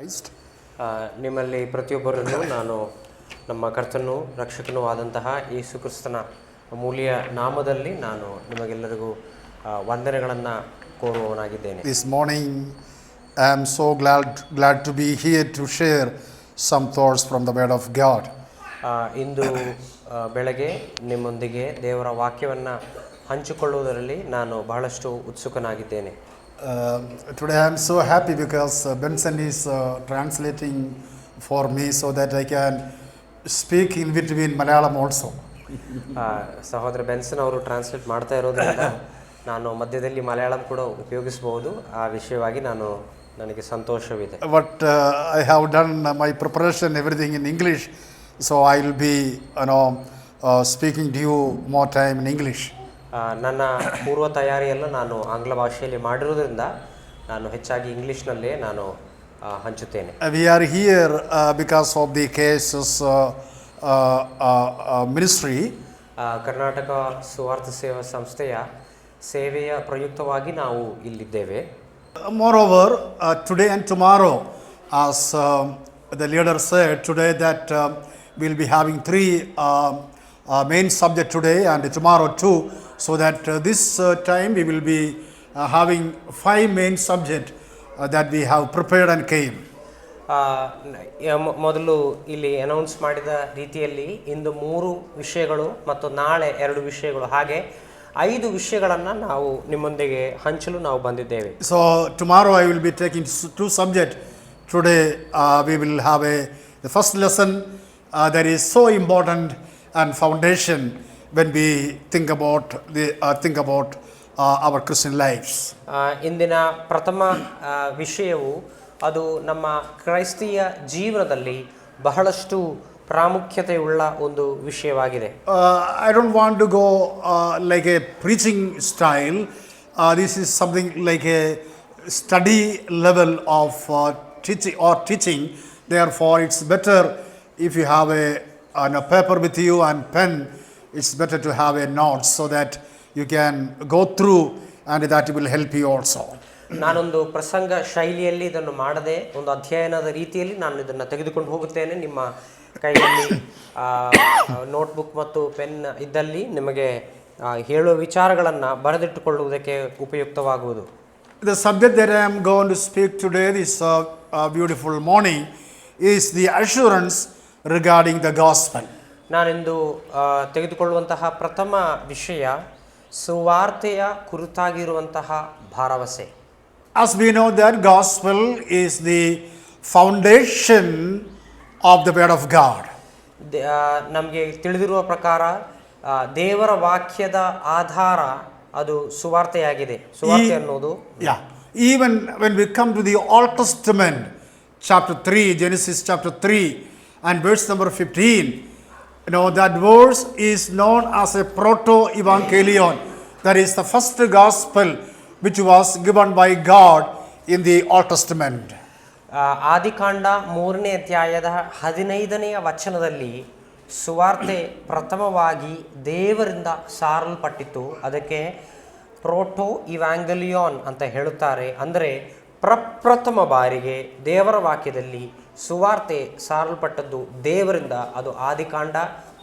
Christ. ನಿಮ್ಮಲ್ಲಿ ಪ್ರತಿಯೊಬ್ಬರನ್ನು ನಾನು ನಮ್ಮ ಕರ್ತನೂ ರಕ್ಷಕನೂ ಆದಂತಹ ಯೇಸು ಕ್ರಿಸ್ತನ ಅಮೂಲ್ಯ ನಾಮದಲ್ಲಿ ನಾನು ನಿಮಗೆಲ್ಲರಿಗೂ ವಂದನೆಗಳನ್ನು ಕೋರುವವನಾಗಿದ್ದೇನೆ. This morning I am so glad to be here to share some thoughts from the word of God. ಇಂದು ಬೆಳಗ್ಗೆ ನಿಮ್ಮೊಂದಿಗೆ ದೇವರ ವಾಕ್ಯವನ್ನು ಹಂಚಿಕೊಳ್ಳುವುದರಲ್ಲಿ ನಾನು ಬಹಳಷ್ಟು ಉತ್ಸುಕನಾಗಿದ್ದೇನೆ. Today I am so happy because Benson is translating for me so that I can speak in between Malayalam also. ಸಹೋದರ Benson ಅವರು translate ಮಾಡ್ತಾ ಇರೋದ್ರಿಂದ ನಾನು ಮಧ್ಯದಲ್ಲಿ ಮಲಯಾಳಂ ಕೂಡ ಉಪಯೋಗಿಸಬಹುದು. ಆ ವಿಷಯವಾಗಿ ನನಗೆ ಸಂತೋಷವಿದೆ. But I have done my preparation everything in English, so I will be speaking to you more time in English. ನನ್ನ ಪೂರ್ವ ತಯಾರಿಯೆಲ್ಲ ನಾನು ಆಂಗ್ಲ ಭಾಷೆಯಲ್ಲಿ ಮಾಡಿರೋದ್ರಿಂದ ನಾನು ಹೆಚ್ಚಾಗಿ ಇಂಗ್ಲೀಷ್ನಲ್ಲೇ ನಾನು ಹಂಚುತ್ತೇನೆ. We are here because of the cases ministry. Karnataka ಸುವಾರ್ಥ ಸೇವಾ ಸಂಸ್ಥೆಯ ಸೇವೆಯ ಪ್ರಯುಕ್ತವಾಗಿ ನಾವು ಇಲ್ಲಿದ್ದೇವೆ. Moreover, today and tomorrow, as the leader said today, that we'll be having three main subject today and tomorrow too, so that this time we will be having five main subject that we have prepared and came. ಮೊದಲು ಇಲ್ಲಿ announce ಮಾಡಿದ ರೀತಿಯಲ್ಲಿ ಇಂದು 3 ವಿಷಯಗಳು ಮತ್ತು ನಾಳೆ 2 ವಿಷಯಗಳು, ಹಾಗೆ 5 ವಿಷಯಗಳನ್ನು ನಾವು ನಿಮ್ಮೊಂದಿಗೆ ಹಂಚಲು ನಾವು ಬಂದಿದ್ದೇವೆ. So tomorrow I will be taking 2 subjects. Today we will have the first lesson that is so important and foundation when we think about our Christian lives. ಇಂದಿನ ಪ್ರಥಮ ವಿಷಯವು ಅದು ನಮ್ಮ ಕ್ರೈಸ್ತಿಯ ಜೀವನದಲ್ಲಿ ಬಹಳಷ್ಟು ಪ್ರಾಮುಖ್ಯತೆಯುಳ್ಳ ಒಂದು ವಿಷಯವಾಗಿದೆ. I don't want to go like a preaching style. This is something like a study level of teaching. Therefore, it's better if you have a paper with you and pen. It's better to have a note so that you can go through and that will help you also. ನಾನೊಂದು ಪ್ರಸಂಗ ಶೈಲಿಯಲ್ಲಿ ಇದನ್ನು ಮಾಡದೆ ಒಂದು ಅಧ್ಯಯನದ ರೀತಿಯಲ್ಲಿ ನಾನು ಇದನ್ನು ತೆಗೆದುಕೊಂಡು ಹೋಗುತ್ತೇನೆ. ನಿಮ್ಮ ಕೈಯಲ್ಲಿ ನೋಟ್ಬುಕ್ ಮತ್ತು ಪೆನ್ ಇದ್ದಲ್ಲಿ ನಿಮಗೆ ಹೇಳುವ ವಿಚಾರಗಳನ್ನು ಬರೆದಿಟ್ಟುಕೊಳ್ಳುವುದಕ್ಕೆ ಉಪಯುಕ್ತವಾಗುವುದು. The subject that I am going to speak today this beautiful morning is the assurance regarding the gospel. ನಾನಿಂದು ತೆಗೆದುಕೊಳ್ಳುವಂತಹ ಪ್ರಥಮ ವಿಷಯ ಸುವಾರ್ತೆಯ ಕುರಿತಾಗಿರುವಂತಹ ಭರವಸೆ. As we know that gospel is the foundation of the word of God. ನಮಗೆ ತಿಳಿದಿರುವ ಪ್ರಕಾರ ದೇವರ ವಾಕ್ಯದ ಆಧಾರ ಅದು ಸುವಾರ್ತೆಯಾಗಿದೆ. ಸುವಾರ್ತೆ ಅನ್ನೋದು Even when we come to the Old Testament, chapter 3, Genesis chapter 3 and verse number 15, that verse is known as a proto-evangelion. That is the first gospel which was given by God in the Old Testament. ಆದಿಕಾಂಡ 3ನೇ ಅಧ್ಯಾಯದ 15ನೇ ವಚನದಲ್ಲಿ ಸುವಾರ್ತೆ ಪ್ರಥಮವಾಗಿ ದೇವರಿಂದ ಸಾರಲ್ಪಟ್ಟಿತು. ಅದಕ್ಕೆ proto ಇವಾಂಗಲಿಯಾನ್ ಅಂತ ಹೇಳುತ್ತಾರೆ. ಅಂದರೆ ಪ್ರಪ್ರಥಮ ಬಾರಿಗೆ ದೇವರ ವಾಕ್ಯದಲ್ಲಿ ಸುವಾರ್ತೆ ಸಾರಲ್ಪಟ್ಟದ್ದು ದೇವರಿಂದ. ಅದು ಆದಿಕಾಂಡ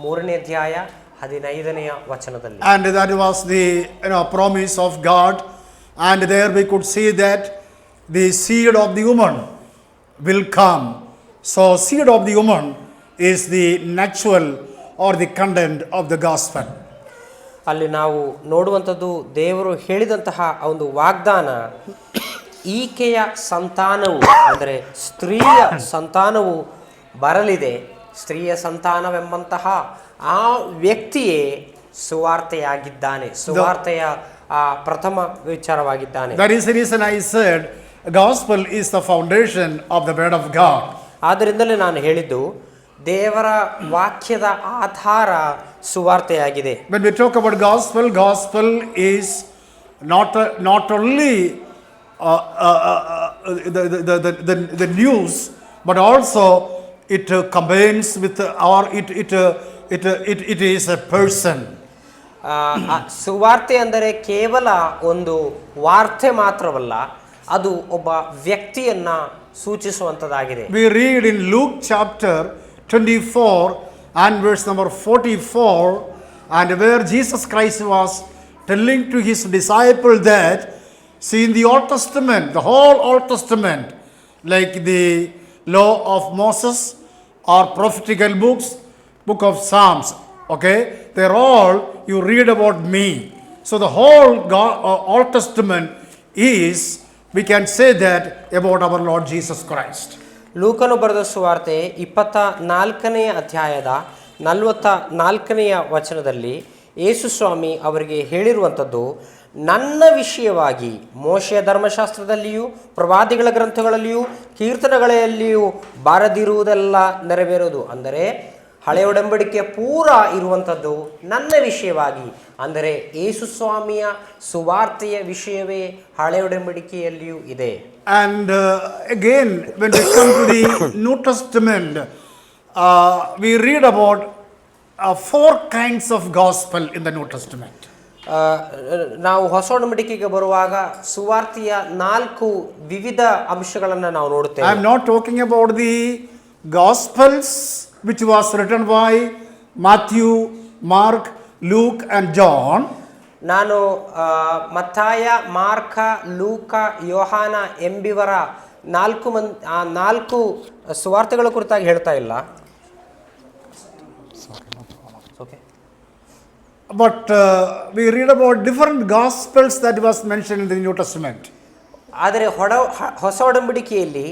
3ನೇ ಅಧ್ಯಾಯ 15ನೇ ವಚನದಲ್ಲಿ. And that was the promise of God, and there we could see that the seed of the woman will come. So seed of the woman is the natural or the content of the gospel. ಅಲ್ಲಿ ನಾವು ನೋಡುವಂಥದ್ದು ದೇವರು ಹೇಳಿದಂತಹ ಒಂದು ವಾಗ್ದಾನ, ಈಕೆಯ ಸಂತಾನವು ಅಂದರೆ ಸ್ತ್ರೀಯ ಸಂತಾನವು ಬರಲಿದೆ. ಸ್ತ್ರೀಯ ಸಂತಾನವೆಂಬಂತಹ ಆ ವ್ಯಕ್ತಿಯೇ ಸುವಾರ್ತೆಯಾಗಿದ್ದಾನೆ, ಸುವಾರ್ತೆಯ ಪ್ರಥಮ ವಿಚಾರವಾಗಿದ್ದಾನೆ. That is the reason I said gospel is the foundation of the word of God. ಆದ್ದರಿಂದಲೇ ನಾನು ಹೇಳಿದ್ದು ದೇವರ ವಾಕ್ಯದ ಆಧಾರ ಸುವಾರ್ತೆಯಾಗಿದೆ. When we talk about gospel is not only the news, but also it combines with it is a person. ಸುವಾರ್ತೆ ಅಂದರೆ ಕೇವಲ ಒಂದು ವಾರ್ತೆ ಮಾತ್ರವಲ್ಲ, ಅದು ಒಬ್ಬ ವ್ಯಕ್ತಿಯನ್ನ ಸೂಚಿಸುವಂತದ್ದಾಗಿದೆ. We read in Luke chapter 24 and verse number 44, and where Jesus Christ was telling to his disciple that, see, in the Old Testament, the whole Old Testament, like the law of Moses or prophetical books, book of Psalms, okay, they're all, you read about me. So the whole Old Testament is, we can say that about our Lord Jesus Christ. ಲೂಕನು ಬರೆದ ಸುವಾರ್ತೆ 24ನೇ ಅಧ್ಯಾಯದ 44ನೇ ವಚನದಲ್ಲಿ ಯೇಸು ಸ್ವಾಮಿ ಅವರಿಗೆ ಹೇಳಿರುವಂಥದ್ದು, ನನ್ನ ವಿಷಯವಾಗಿ ಮೋಶೆಯ ಧರ್ಮಶಾಸ್ತ್ರದಲ್ಲಿಯೂ ಪ್ರವಾದಿಗಳ ಗ್ರಂಥಗಳಲ್ಲಿಯೂ ಕೀರ್ತನೆಗಳಲ್ಲಿಯೂ ಬಾರದಿರುವುದೆಲ್ಲ ನೆರವೇರೋದು. ಅಂದರೆ ಹಳೆಯ ಒಡಂಬಡಿಕೆಯ ಪೂರ ಇರುವಂಥದ್ದು ನನ್ನ ವಿಷಯವಾಗಿ, ಅಂದರೆ ಯೇಸು ಸ್ವಾಮಿಯ ಸುವಾರ್ತೆಯ ವಿಷಯವೇ ಹಳೆಯ ಒಡಂಬಡಿಕೆಯಲ್ಲಿಯೂ ಇದೆ. And again, when we come to the New Testament, we read about 4 kinds of gospel in the New Testament. ನಾವು ಹೊಸ ಒಡಂಬಡಿಕೆಗೆ ಬರುವಾಗ ಸುವಾರ್ತೆಯ 4 ವಿವಿಧ ಅಂಶಗಳನ್ನು ನಾವು ನೋಡುತ್ತೇವೆ. I am not talking about the Gospels which was written by Matthew, Mark, Luke and John. ನಾನು ಮತ್ತಾಯ, ಮಾರ್ಕ, ಲೂಕ, ಯೋಹಾನ ಎಂಬಿವರ 4 ಸುವಾರ್ತೆಗಳ ಕುರಿತಾಗಿ ಹೇಳ್ತಾ ಇಲ್ಲ. But we read about different Gospels that was mentioned in the New Testament. ಆದರೆ ಹೊಸ ಒಡಂಬಡಿಕೆಯಲ್ಲಿ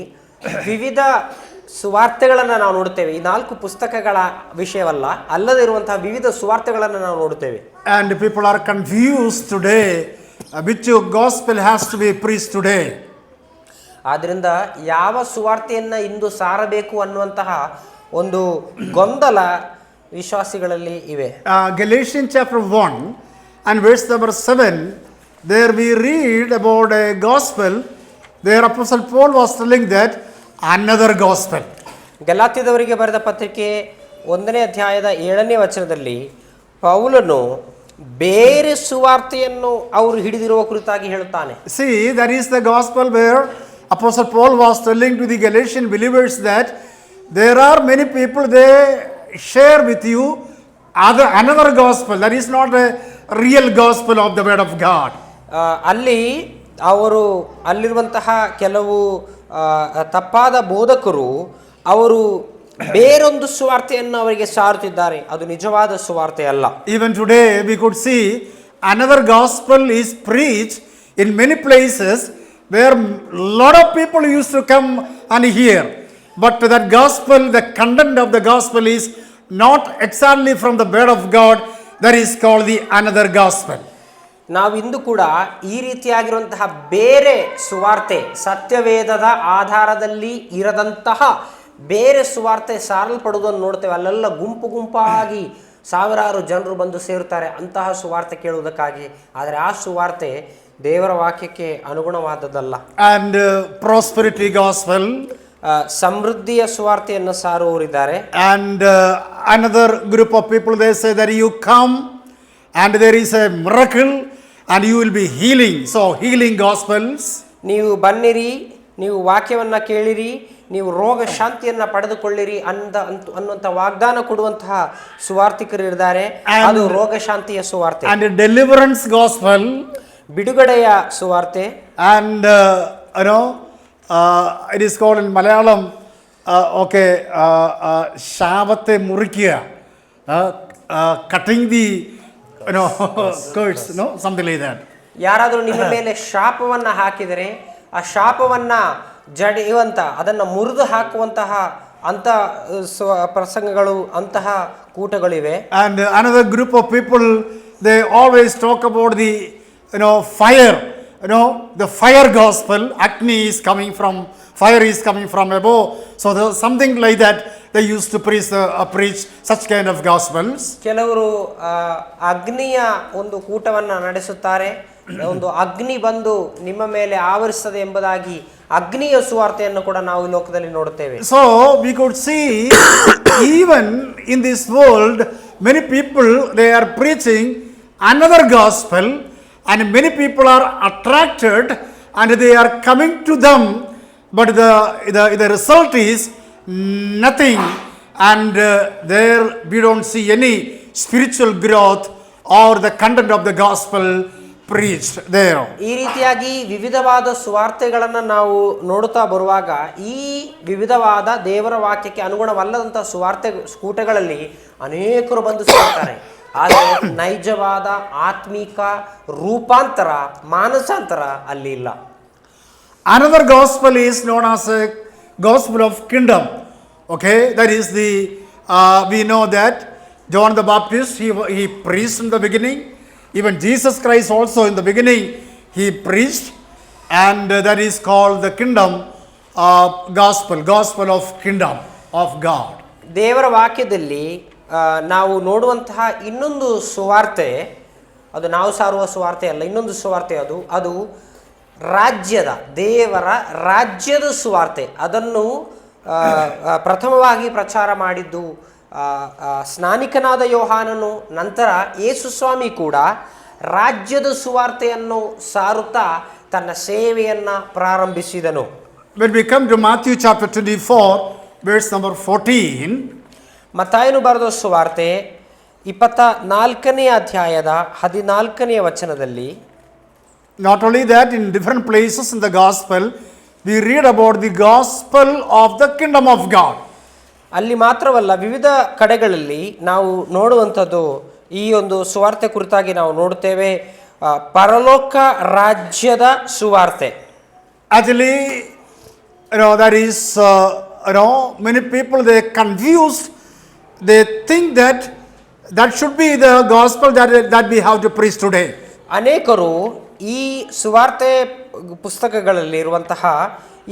ವಿವಿಧ ಸುವಾರ್ತೆಗಳನ್ನು ನಾವು ನೋಡುತ್ತೇವೆ. ಈ 4 ಪುಸ್ತಕಗಳ ವಿಷಯವಲ್ಲ, ಅಲ್ಲದೆ ಇರುವಂತಹ ವಿವಿಧ ಸುವಾರ್ತೆಗಳನ್ನು ನಾವು ನೋಡುತ್ತೇವೆ. And people are confused today which gospel has to be preached today. ಆದ್ದರಿಂದ ಯಾವ ಸುವಾರ್ತೆಯನ್ನು ಇಂದು ಸಾರಬೇಕು ಅನ್ನುವಂತಹ ಒಂದು ಗೊಂದಲ ವಿಶ್ವಾಸಿಗಳಲ್ಲಿ ಇವೆ. Galatians chapter 1 and verse number 7, there we read about a gospel. There Apostle Paul was telling that another gospel. ಗಲಾತ್ಯದವರಿಗೆ ಬರೆದ ಪತ್ರಿಕೆ 1ನೇ ಅಧ್ಯಾಯದ 7ನೇ ವಚನದಲ್ಲಿ ಪೌಲನು ಬೇರೆ ಸುವಾರ್ತೆಯನ್ನು ಅವರು ಹಿಡಿದಿರುವ ಕುರಿತಾಗಿ ಹೇಳುತ್ತಾನೆ. See, that is the gospel where Apostle Paul was telling to the Galatian believers that there are many people, they share with you another gospel that is not a real gospel of the word of God. ಅಲ್ಲಿ ಅವರು ಅಲ್ಲಿರುವಂತಹ ಕೆಲವು ತಪ್ಪಾದ ಬೋಧಕರು ಅವರು ಬೇರೊಂದು ಸುವಾರ್ತೆಯನ್ನು ಅವರಿಗೆ ಸಾರುತ್ತಿದ್ದಾರೆ, ಅದು ನಿಜವಾದ ಸುವಾರ್ತೆ ಅಲ್ಲ. Even today we could see another gospel is preached in many places where lot of people used to come and hear, but that gospel, the content of the gospel is not exactly from the word of God. That is called the another gospel. ನಾವಿಂದು ಕೂಡ ಈ ರೀತಿಯಾಗಿರುವಂತಹ ಬೇರೆ ಸುವಾರ್ತೆ, ಸತ್ಯವೇದದ ಆಧಾರದಲ್ಲಿ ಇರದಂತಹ ಬೇರೆ ಸುವಾರ್ತೆ ಸಾರಲ್ಪಡುವುದನ್ನು ನೋಡ್ತೇವೆ. ಅಲ್ಲೆಲ್ಲ ಗುಂಪು ಗುಂಪಾಗಿ ಸಾವಿರಾರು ಜನರು ಬಂದು ಸೇರುತ್ತಾರೆ ಅಂತಹ ಸುವಾರ್ತೆ ಕೇಳುವುದಕ್ಕಾಗಿ. ಆದರೆ ಆ ಸುವಾರ್ತೆ ದೇವರ ವಾಕ್ಯಕ್ಕೆ ಅನುಗುಣವಾದದ್ದಲ್ಲ. And prosperity gospel, ಸಮೃದ್ಧಿಯ ಸುವಾರ್ತೆಯನ್ನು ಸಾರುವವರಿದ್ದಾರೆ. and another group of people, they say that you come and there is a miracle and you will be healing. So healing gospels. ನೀವು ಬನ್ನಿರಿ, ನೀವು ವಾಕ್ಯವನ್ನ ಕೇಳಿರಿ, ನೀವು ರೋಗ ಶಾಂತಿಯನ್ನ ಪಡೆದುಕೊಳ್ಳಿರಿ ಅನ್ನುವಂಥ ವಾಗ್ದಾನ ಕೊಡುವಂತಹ ಸುವಾರ್ತಿಕರು ಇದ್ದಾರೆ. ಅದು ರೋಗ ಶಾಂತಿಯ ಸುವಾರ್ತೆ. And deliverance gospel, ಬಿಡುಗಡೆಯ ಸುವಾರ್ತೆ. and it is called in Malayalam, ശാപത്തെ മുറിക്കുക, cutting the curse, something like that. ಯಾರಾದರೂ ನಿಮ್ಮ ಮೇಲೆ ಶಾಪವನ್ನ ಹಾಕಿದರೆ ಆ ಶಾಪವನ್ನ ಜಡಿಯುವಂತ, ಅದನ್ನ ಮುರಿದು ಹಾಕುವಂತಹ ಅಂತ ಪ್ರಸಂಗಗಳು, ಅಂತಹ ಕೂಟಗಳಿವೆ. And another group of people, they always talk about the fire, the fire gospel. Agni is coming from, fire is coming from above. So there's something like that. They used to preach such kind of gospels. ಕೆಲವರು ಅಗ್ನಿಯ ಒಂದು ಕೂಟವನ್ನ ನಡೆಸುತ್ತಾರೆ. ಒಂದು ಅಗ್ನಿ ಬಂದು ನಿಮ್ಮ ಮೇಲೆ ಆವರಿಸುತ್ತದೆ ಎಂಬುದಾಗಿ ಅಗ್ನಿಯ ಸುವಾರ್ತೆಯನ್ನು ಕೂಡ ನಾವು ಈ ಲೋಕದಲ್ಲಿ ನೋಡುತ್ತೇವೆ. So we could see even in this world many people, they are preaching another gospel and many people are attracted and they are coming to them, but the result is nothing, and there we don't see any spiritual growth or the content of the gospel preached there. ಈ ರೀತಿಯಾಗಿ ವಿವಿಧವಾದ ಸುವಾರ್ತೆಗಳನ್ನು ನಾವು ನೋಡುತ್ತಾ ಬರುವಾಗ ಈ ವಿವಿಧವಾದ ದೇವರ ವಾಕ್ಯಕ್ಕೆ ಅನುಗುಣವಲ್ಲದಂಥ ಸುವಾರ್ತೆ ಸ್ಕೂಟಗಳಲ್ಲಿ ಅನೇಕರು ಬಂದು ಸೇರ್ತಾರೆ. ಆದರೆ ನೈಜವಾದ ಆತ್ಮಿಕ ರೂಪಾಂತರ ಮಾನಸಾಂತರ ಅಲ್ಲಿ ಇಲ್ಲ. Another gospel is known as a gospel of kingdom. Okay, that is the we know that John the Baptist he preached in the beginning. Even Jesus Christ also in the beginning he preached, and that is called the kingdom gospel of kingdom of God. ದೇವರ ವಾಕ್ಯದಲ್ಲಿ ನಾವು ನೋಡುವಂತಹ ಇನ್ನೊಂದು ಸುವಾರ್ತೆ, ಅದು ನಾವು ಸಾರುವ ಸುವಾರ್ತೆ ಅಲ್ಲ, ಇನ್ನೊಂದು ಸುವಾರ್ತೆ ಅದು ರಾಜ್ಯದ ದೇವರ ರಾಜ್ಯದ ಸುವಾರ್ತೆ. ಅದನ್ನು ಪ್ರಥಮವಾಗಿ ಪ್ರಚಾರ ಮಾಡಿದ್ದು ಸ್ನಾನಿಕನಾದ ಯೋಹಾನನು, ನಂತರ ಯೇಸು ಸ್ವಾಮಿ ಕೂಡ ರಾಜ್ಯದ ಸುವಾರ್ತೆಯನ್ನು ಸಾರುತ್ತಾ ತನ್ನ ಸೇವೆಯನ್ನು ಪ್ರಾರಂಭಿಸಿದನು. When we come to Matthew chapter 24 verse number 14, ಮತ್ತಾಯನು ಬರೆದ ಸುವಾರ್ತೆ 24ನೇ ಅಧ್ಯಾಯದ 14ನೇ ವಚನದಲ್ಲಿ, not only that, in different places in the gospel we read about the gospel of the kingdom of God. ಅಲ್ಲಿ ಮಾತ್ರವಲ್ಲ, ವಿವಿಧ ಕಡೆಗಳಲ್ಲಿ ನಾವು ನೋಡುವಂಥದ್ದು ಈ ಒಂದು ಸುವಾರ್ತೆ ಕುರಿತಾಗಿ ನಾವು ನೋಡುತ್ತೇವೆ, ಪರಲೋಕ ರಾಜ್ಯದ ಸುವಾರ್ತೆ. Actually, that is, many people they confused. They think that should be the gospel that we have to preach today. ಅನೇಕರು ಈ ಸುವಾರ್ತೆ ಪುಸ್ತಕಗಳಲ್ಲಿ ಇರುವಂತಹ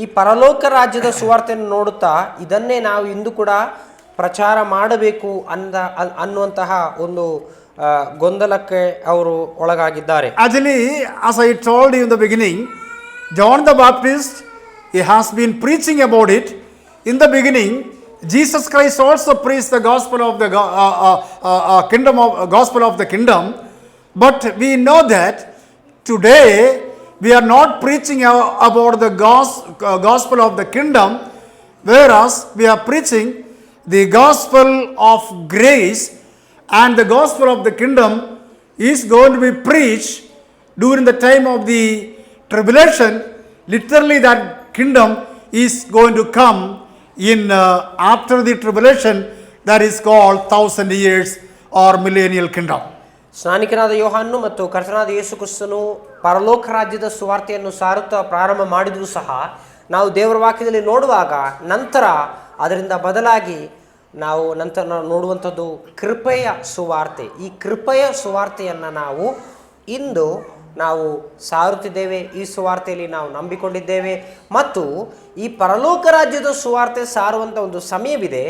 ಈ ಪರಲೋಕ ರಾಜ್ಯದ ಸುವಾರ್ತೆಯನ್ನು ನೋಡುತ್ತಾ ಇದನ್ನೇ ನಾವು ಇಂದು ಕೂಡ ಪ್ರಚಾರ ಮಾಡಬೇಕು ಅನ್ನುವಂತಹ ಒಂದು ಗೊಂದಲಕ್ಕೆ ಅವರು ಒಳಗಾಗಿದ್ದಾರೆ. Actually, as I told you in the beginning, John the Baptist, he has been preaching about it. In the beginning, Jesus Christ also preached the gospel of the kingdom gospel of the kingdom. But we know that today we are not preaching about the gospel of the kingdom, whereas we are preaching the gospel of grace, and the gospel of the kingdom is going to be preached during the time of the tribulation. Literally, that kingdom is going to come in after the tribulation, that is called 1,000 years or millennial kingdom. ಸ್ನಾನಿಕನಾದ ಯೋಹಾನನು ಮತ್ತು ಕರ್ತನಾದ ಯೇಸು ಕ್ರಿಸ್ತನು ಪರಲೋಕ ರಾಜ್ಯದ ಸುವಾರ್ತೆಯನ್ನು ಸಾರುತ್ತಾ ಪ್ರಾರಂಭ ಮಾಡಿದರೂ ಸಹ ನಾವು ದೇವರ ವಾಕ್ಯದಲ್ಲಿ ನೋಡುವಾಗ ನಂತರ ಅದರಿಂದ ಬದಲಾಗಿ ನಾವು ನಂತರ ನೋಡುವಂಥದ್ದು ಕೃಪೆಯ ಸುವಾರ್ತೆ. ಈ ಕೃಪೆಯ ಸುವಾರ್ತೆಯನ್ನು ನಾವು ಇಂದು ನಾವು ಸಾರುತ್ತಿದ್ದೇವೆ. ಈ ಸುವಾರ್ತೆಯಲ್ಲಿ ನಾವು ನಂಬಿಕೊಂಡಿದ್ದೇವೆ. ಮತ್ತು ಈ ಪರಲೋಕ ರಾಜ್ಯದ ಸುವಾರ್ತೆ ಸಾರುವಂಥ ಒಂದು ಸಮಯವಿದೆ.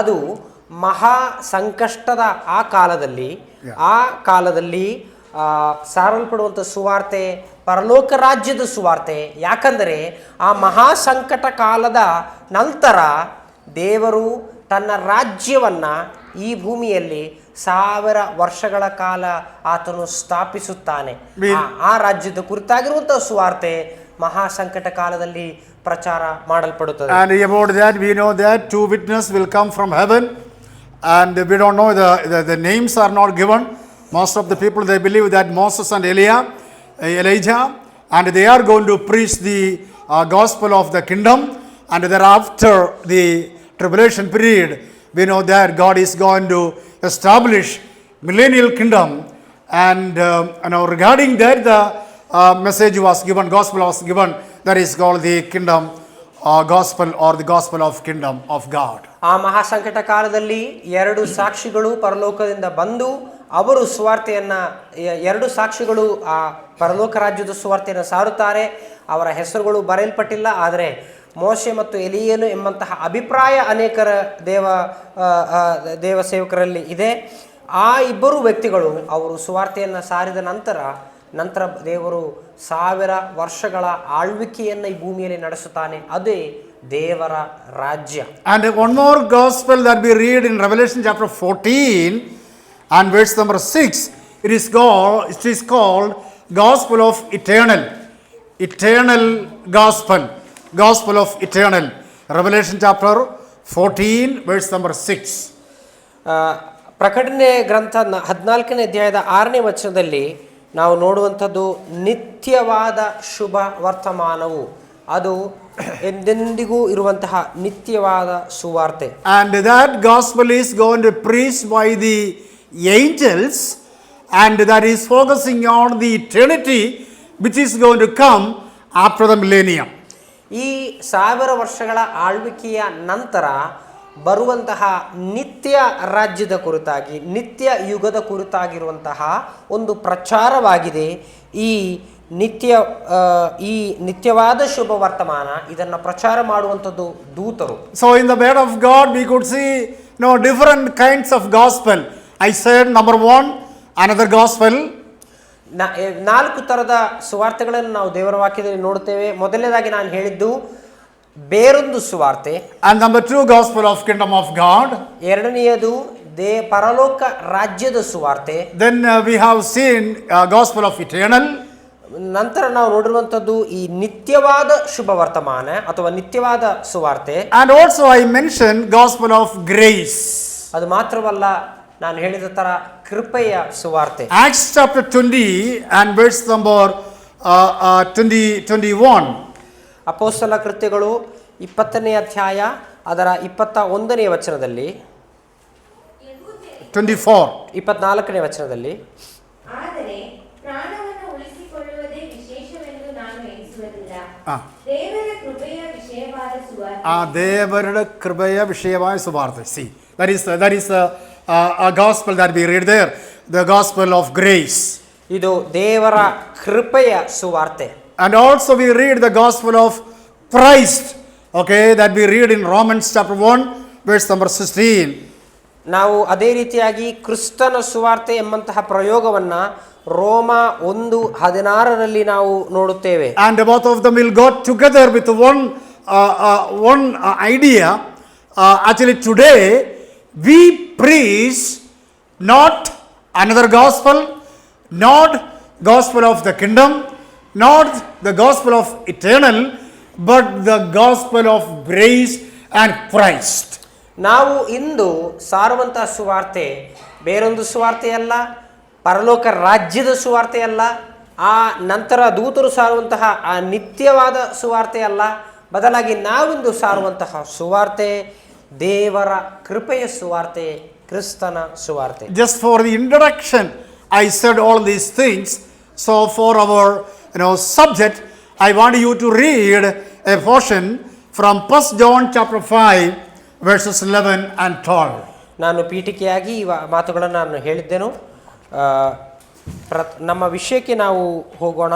ಅದು ಮಹಾ ಸಂಕಷ್ಟದ ಆ ಕಾಲದಲ್ಲಿ ಸಾರಲ್ಪಡುವಂಥ ಸುವಾರ್ತೆ ಪರಲೋಕ ರಾಜ್ಯದ ಸುವಾರ್ತೆ. ಯಾಕಂದರೆ ಆ ಮಹಾ ಸಂಕಟ ಕಾಲದ ನಂತರ ದೇವರು ತನ್ನ ರಾಜ್ಯವನ್ನು ಈ ಭೂಮಿಯಲ್ಲಿ 1000 ವರ್ಷಗಳ ಕಾಲ ಆತನು ಸ್ಥಾಪಿಸುತ್ತಾನೆ. ಆ ರಾಜ್ಯದ ಕುರಿತಾಗಿರುವಂತಹ ಸುವಾರ್ತೆ ಮಹಾ ಸಂಕಟ ಕಾಲದಲ್ಲಿ ಪ್ರಚಾರ ಮಾಡಲ್ಪಡುತ್ತದೆ. And about that we know that 2 witnesses will come from heaven, and we don't know the names are not given. Most of the people they believe that Moses and Elijah, and they are going to preach the gospel of the kingdom, and thereafter the tribulation period we know that God is going to establish millennial kingdom, and regarding that the message was given, gospel was given, that is called the kingdom gospel or the gospel of kingdom of God. ಆ ಮಹಾಸಂಕಟ ಕಾಲದಲ್ಲಿ 2 ಸಾಕ್ಷಿಗಳು ಪರಲೋಕದಿಂದ ಬಂದು ಅವರು ಸುವಾರ್ತೆಯನ್ನು 2 ಸಾಕ್ಷಿಗಳು ಆ ಪರಲೋಕ ರಾಜ್ಯದ ಸುವಾರ್ತೆಯನ್ನು ಸಾರುತ್ತಾರೆ. ಅವರ ಹೆಸರುಗಳು ಬರೆಯಲ್ಪಟ್ಟಿಲ್ಲ, ಆದರೆ ಮೋಶೆ ಮತ್ತು ಎಲಿಯನು ಎಂಬಂತಹ ಅಭಿಪ್ರಾಯ ಅನೇಕರ ದೇವ ಸೇವಕರಲ್ಲಿ ಇದೆ. ಆ ಇಬ್ಬರು ವ್ಯಕ್ತಿಗಳು ಅವರು ಸುವಾರ್ತೆಯನ್ನು ಸಾರಿದ ನಂತರ ದೇವರು 1000 ವರ್ಷಗಳ ಆಳ್ವಿಕೆಯನ್ನು ಈ ಭೂಮಿಯಲ್ಲಿ ನಡೆಸುತ್ತಾನೆ. ಅದೇ ದೇವರ ರಾಜ್ಯ. And one more gospel that we read in Revelation chapter 14 and verse number 6, it is called gospel of eternal. eternal gospel, gospel of eternal. Revelation chapter 14, verse number 6. ಪ್ರಕಟಣೆ ಗ್ರಂಥ 14ನೇ ಅಧ್ಯಾಯದ 6ನೇ ವಚನದಲ್ಲಿ ನಾವು ನೋಡುವಂಥದ್ದು ನಿತ್ಯವಾದ ಶುಭ ವರ್ತಮಾನವು, ಅದು ಎಂದೆಂದಿಗೂ ಇರುವಂತಹ ನಿತ್ಯವಾದ ಸುವಾರ್ತೆ. And that gospel is going to be preached by the angels, and that is focusing on the eternity which is going to come after the millennium. ಈ 1000 ವರ್ಷಗಳ ಆಳ್ವಿಕೆಯ ನಂತರ ಬರುವಂತಹ ನಿತ್ಯ ರಾಜ್ಯದ ಕುರಿತಾಗಿ, ನಿತ್ಯ ಯುಗದ ಕುರಿತಾಗಿರುವಂತಹ ಒಂದು ಪ್ರಚಾರವಾಗಿದೆ ಈ ನಿತ್ಯವಾದ ಶುಭ ವರ್ತಮಾನ. ಇದನ್ನು ಪ್ರಚಾರ ಮಾಡುವಂಥದ್ದು ದೂತರು. So in the word of God we could see different kinds of gospel. I said number 1, another gospel. 4 ಥರದ ಸುವಾರ್ತೆಗಳನ್ನು ನಾವು ದೇವರ ವಾಕ್ಯದಲ್ಲಿ ನೋಡುತ್ತೇವೆ. ಮೊದಲನೇದಾಗಿ ನಾನು ಹೇಳಿದ್ದು ಬೇರೊಂದು ಸುವಾರ್ತೆ. And number 2, gospel of kingdom of God. ಎರಡನೆಯದು ಪರಲೋಕ ರಾಜ್ಯದ ಸುವಾರ್ತೆ. Then we have seen gospel of eternal. ನಂತರ ನಾವು ನೋಡಿರುವಂಥದ್ದು ಈ ನಿತ್ಯವಾದ ಶುಭ ವರ್ತಮಾನ ಅಥವಾ ನಿತ್ಯವಾದ ಸುವಾರ್ತೆ. And also I mentioned gospel of grace. ಅದು ಮಾತ್ರವಲ್ಲ, ನಾನು ಹೇಳಿದ ತರ ಕೃಪೆಯ ಸುವಾರ್ತೆ. Acts chapter 20 and verse number 21. ಅಪೊಸ್ತಲ ಕೃತ್ಯಗಳು 20ನೇ ಅಧ್ಯಾಯ ಅದರ 21ನೇ ವಚನದಲ್ಲಿ, 24ನೇ ವಚನದಲ್ಲಿ, ಆದರೆ ಪ್ರಾಣವನ್ನು ಉಳಿಸಿಕೊಳ್ಳುವುದೇ ವಿಶೇಷವೆಂದು ನಾನು ಎಣಿಸುವುದಿಲ್ಲ, ದೇವರ ಕೃಪೆಯ ವಿಷಯವಾದ ಸುವಾರ್ತೆ. ದೇವರ ಕೃಪೆಯ ವಿಷಯವಾದ ಸುವಾರ್ತೆ. See, that is a gospel that we read there, the gospel of grace. ಇದು ದೇವರ ಕೃಪೆಯ ಸುವಾರ್ತೆ. And also we read the gospel of Christ, okay, that we read in Romans chapter 1 verse number 16. ನಾವು ಅದೇ ರೀತಿಯಾಗಿ ಕ್ರಿಸ್ತನ ಸುವಾರ್ತೆ ಎಂಬಂತಹ ಪ್ರಯೋಗವನ್ನ ರೋಮ 1:16ರಲ್ಲಿ ನಾವು ನೋಡುತ್ತೇವೆ. And both of them will go together with one idea. Actually today we preach not another gospel, not gospel of the kingdom, not the gospel of eternal, but the gospel of grace and Christ. ನಾವು ಇಂದು ಸಾರುವಂತಹ ಸುವಾರ್ತೆ ಬೇರೊಂದು ಸುವಾರ್ತೆಯಲ್ಲ, ಪರಲೋಕ ರಾಜ್ಯದ ಸುವಾರ್ತೆಯಲ್ಲ, ಆ ನಂತರ ದೂತರು ಸಾರುವಂತಹ ಆ ನಿತ್ಯವಾದ ಸುವಾರ್ತೆಯಲ್ಲ. ಬದಲಾಗಿ ನಾವಿಂದು ಸಾರುವಂತಹ ಸುವಾರ್ತೆ ದೇವರ ಕೃಪೆಯ ಸುವಾರ್ತೆ, ಕ್ರಿಸ್ತನ ಸುವಾರ್ತೆ. Just for the introduction I said all these things. So for our subject, I want you to read a portion from 1 John chapter 5 verses 11 and 12. ನಾನು ಪೀಠಿಕೆಯಾಗಿ ಈ ಮಾತುಗಳನ್ನು ನಾನು ಹೇಳಿದ್ದೇನು. ನಮ್ಮ ವಿಷಯಕ್ಕೆ ನಾವು ಹೋಗೋಣ.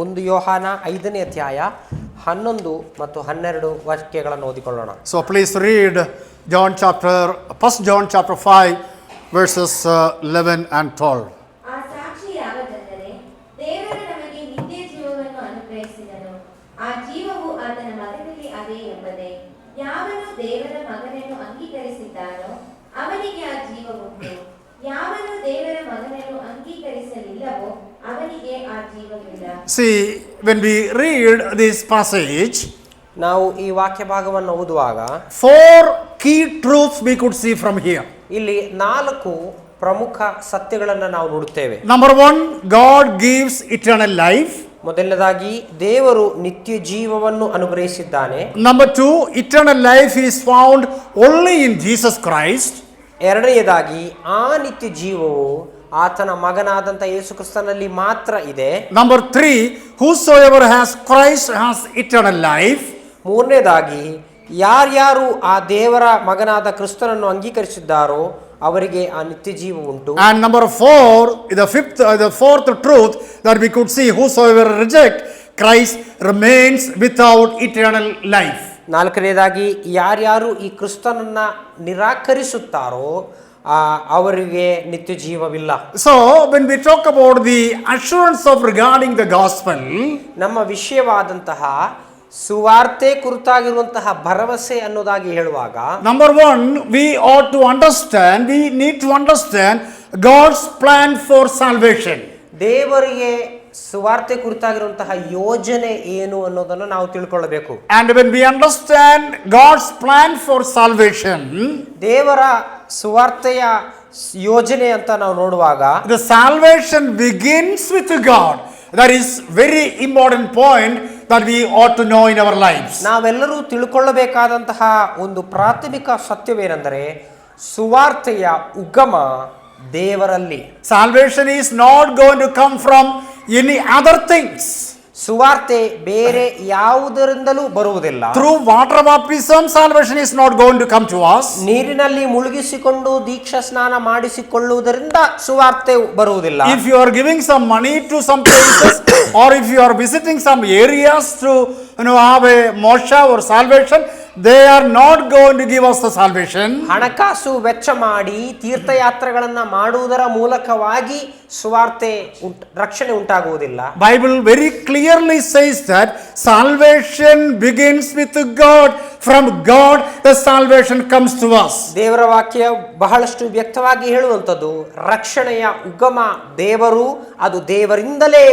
1 ಯೋಹಾನ 5ನೇ ಅಧ್ಯಾಯ 11 ಮತ್ತು 12 ವಾಕ್ಯಗಳನ್ನು ಓದಿಕೊಳ್ಳೋಣ. So please read 1 John chapter 5 verses 11 and 12. ಆ ಸಾಕ್ಷಿ ಯಾವುದೆಂದರೆ, ದೇವರು ನಮಗೆ ನಿತ್ಯ ಜೀವವನ್ನು ಅನುಗ್ರಹಿಸಿದನು, ಆ ಜೀವವು ಆತನ ಮಗನಲ್ಲಿ ಅದೇ ಎಂಬುದೇ. ಯಾವನು ದೇವರ ಮಗನನ್ನು ಅಂಗೀಕರಿಸಿದ್ದಾನೋ ಅವನಿಗೆ ಆ ಜೀವವುಂಟು, ಯಾವನು ದೇವರ ಮಗನನ್ನು ಅಂಗೀಕರಿಸಲಿಲ್ಲವೋ ಅವನಿಗೆ ಆ ಜೀವವಿಲ್ಲ. See, when we read this passage, ನಾವು ಈ ವಾಕ್ಯ ಭಾಗವನ್ನು ಓದುವಾಗ 4 key truths we could see from here. ಇಲ್ಲಿ 4 ಪ್ರಮುಖ ಸತ್ಯಗಳನ್ನು ನಾವು ನೋಡುತ್ತೇವೆ. Number 1, God gives eternal life. ಮೊದಲನೇದಾಗಿ ದೇವರು ನಿತ್ಯ ಜೀವವನ್ನು ಅನುಗ್ರಹಿಸಿದ್ದಾನೆ. Number 2, eternal life is found only in Jesus Christ. ಎರಡನೆಯದಾಗಿ ಆ ನಿತ್ಯ ಜೀವವು ಆತನ ಮಗನಾದಂಥ ಯೇಸು ಕ್ರಿಸ್ತನಲ್ಲಿ ಮಾತ್ರ ಇದೆ. Number 3, whosoever has Christ has eternal life. ಮೂರನೇದಾಗಿ ಯಾರ್ಯಾರು ಆ ದೇವರ ಮಗನಾದ ಕ್ರಿಸ್ತನನ್ನು ಅಂಗೀಕರಿಸಿದ್ದಾರೋ ಅವರಿಗೆ ಆ ನಿತ್ಯ ಜೀವ ಉಂಟು. And number 4, the fourth truth that we could see, whosoever reject Christ remains without eternal life. ನಾಲ್ಕನೇದಾಗಿ ಯಾರ್ಯಾರು ಈ ಕ್ರಿಸ್ತನನ್ನ ನಿರಾಕರಿಸುತ್ತಾರೋ ಅವರಿಗೆ ನಿತ್ಯ ಜೀವವಿಲ್ಲ. So when we talk about the assurance of regarding the gospel, ನಮ್ಮ ವಿಷಯವಾದಂತಹ ಸುವಾರ್ತೆ ಕುರಿತಾಗಿರುವಂತಹ ಭರವಸೆ ಅನ್ನೋದಾಗಿ ಹೇಳುವಾಗ, number 1, we need to understand God's plan for salvation. ದೇವರಿಗೆ ಸುವಾರ್ತೆ ಕುರಿತಾಗಿರುವಂತಹ ಯೋಜನೆ ಏನು ಅನ್ನೋದನ್ನು ನಾವು ತಿಳ್ಕೊಳ್ಳಬೇಕು. And when we understand God's plan for salvation, ದೇವರ ಸುವಾರ್ತೆಯ ಯೋಜನೆ ಅಂತ ನಾವು ನೋಡುವಾಗ the salvation begins with God. That is very important point that we ought to know in our lives. ನಾವೆಲ್ಲರೂ ತಿಳ್ಕೊಳ್ಳಬೇಕಾದಂತಹ ಒಂದು ಪ್ರಾಥಮಿಕ ಸತ್ಯವೇನೆಂದರೆ ಸುವಾರ್ತೆಯ ಉಗಮ ದೇವರಲ್ಲಿ. Salvation is not going to come from any other things. ಸುವಾರ್ತೆ ಬೇರೆ ಯಾವುದರಿಂದಲೂ ಬರುವುದಿಲ್ಲ. Through water baptism, salvation is not going to come to us. ನೀರಿನಲ್ಲಿ ಮುಳುಗಿಸಿಕೊಂಡು ದೀಕ್ಷಾ ಸ್ನಾನ ಮಾಡಿಸಿಕೊಳ್ಳುವುದರಿಂದ ಸುವಾರ್ತೆ ಬರುವುದಿಲ್ಲ. If you are giving some money to some places or if you are visiting some areas to have a moksha or salvation, they are not going to give us the salvation. ಹಣಕಾಸು ವೆಚ್ಚ ಮಾಡಿ ತೀರ್ಥಯಾತ್ರೆಗಳನ್ನ ಮಾಡುವುದರ ಮೂಲಕವಾಗಿ ಸುವಾರ್ತೆ ರಕ್ಷಣೆ ಉಂಟಾಗುವುದಿಲ್ಲ. Bible very clearly says that salvation begins with God. From God the salvation comes to us. ದೇವರ ವಾಕ್ಯ ಬಹಳಷ್ಟು ವ್ಯಕ್ತವಾಗಿ ಹೇಳುವಂಥದ್ದು ರಕ್ಷಣೆಯ ಉಗಮ ದೇವರು, ಅದು ದೇವರಿಂದಲೇ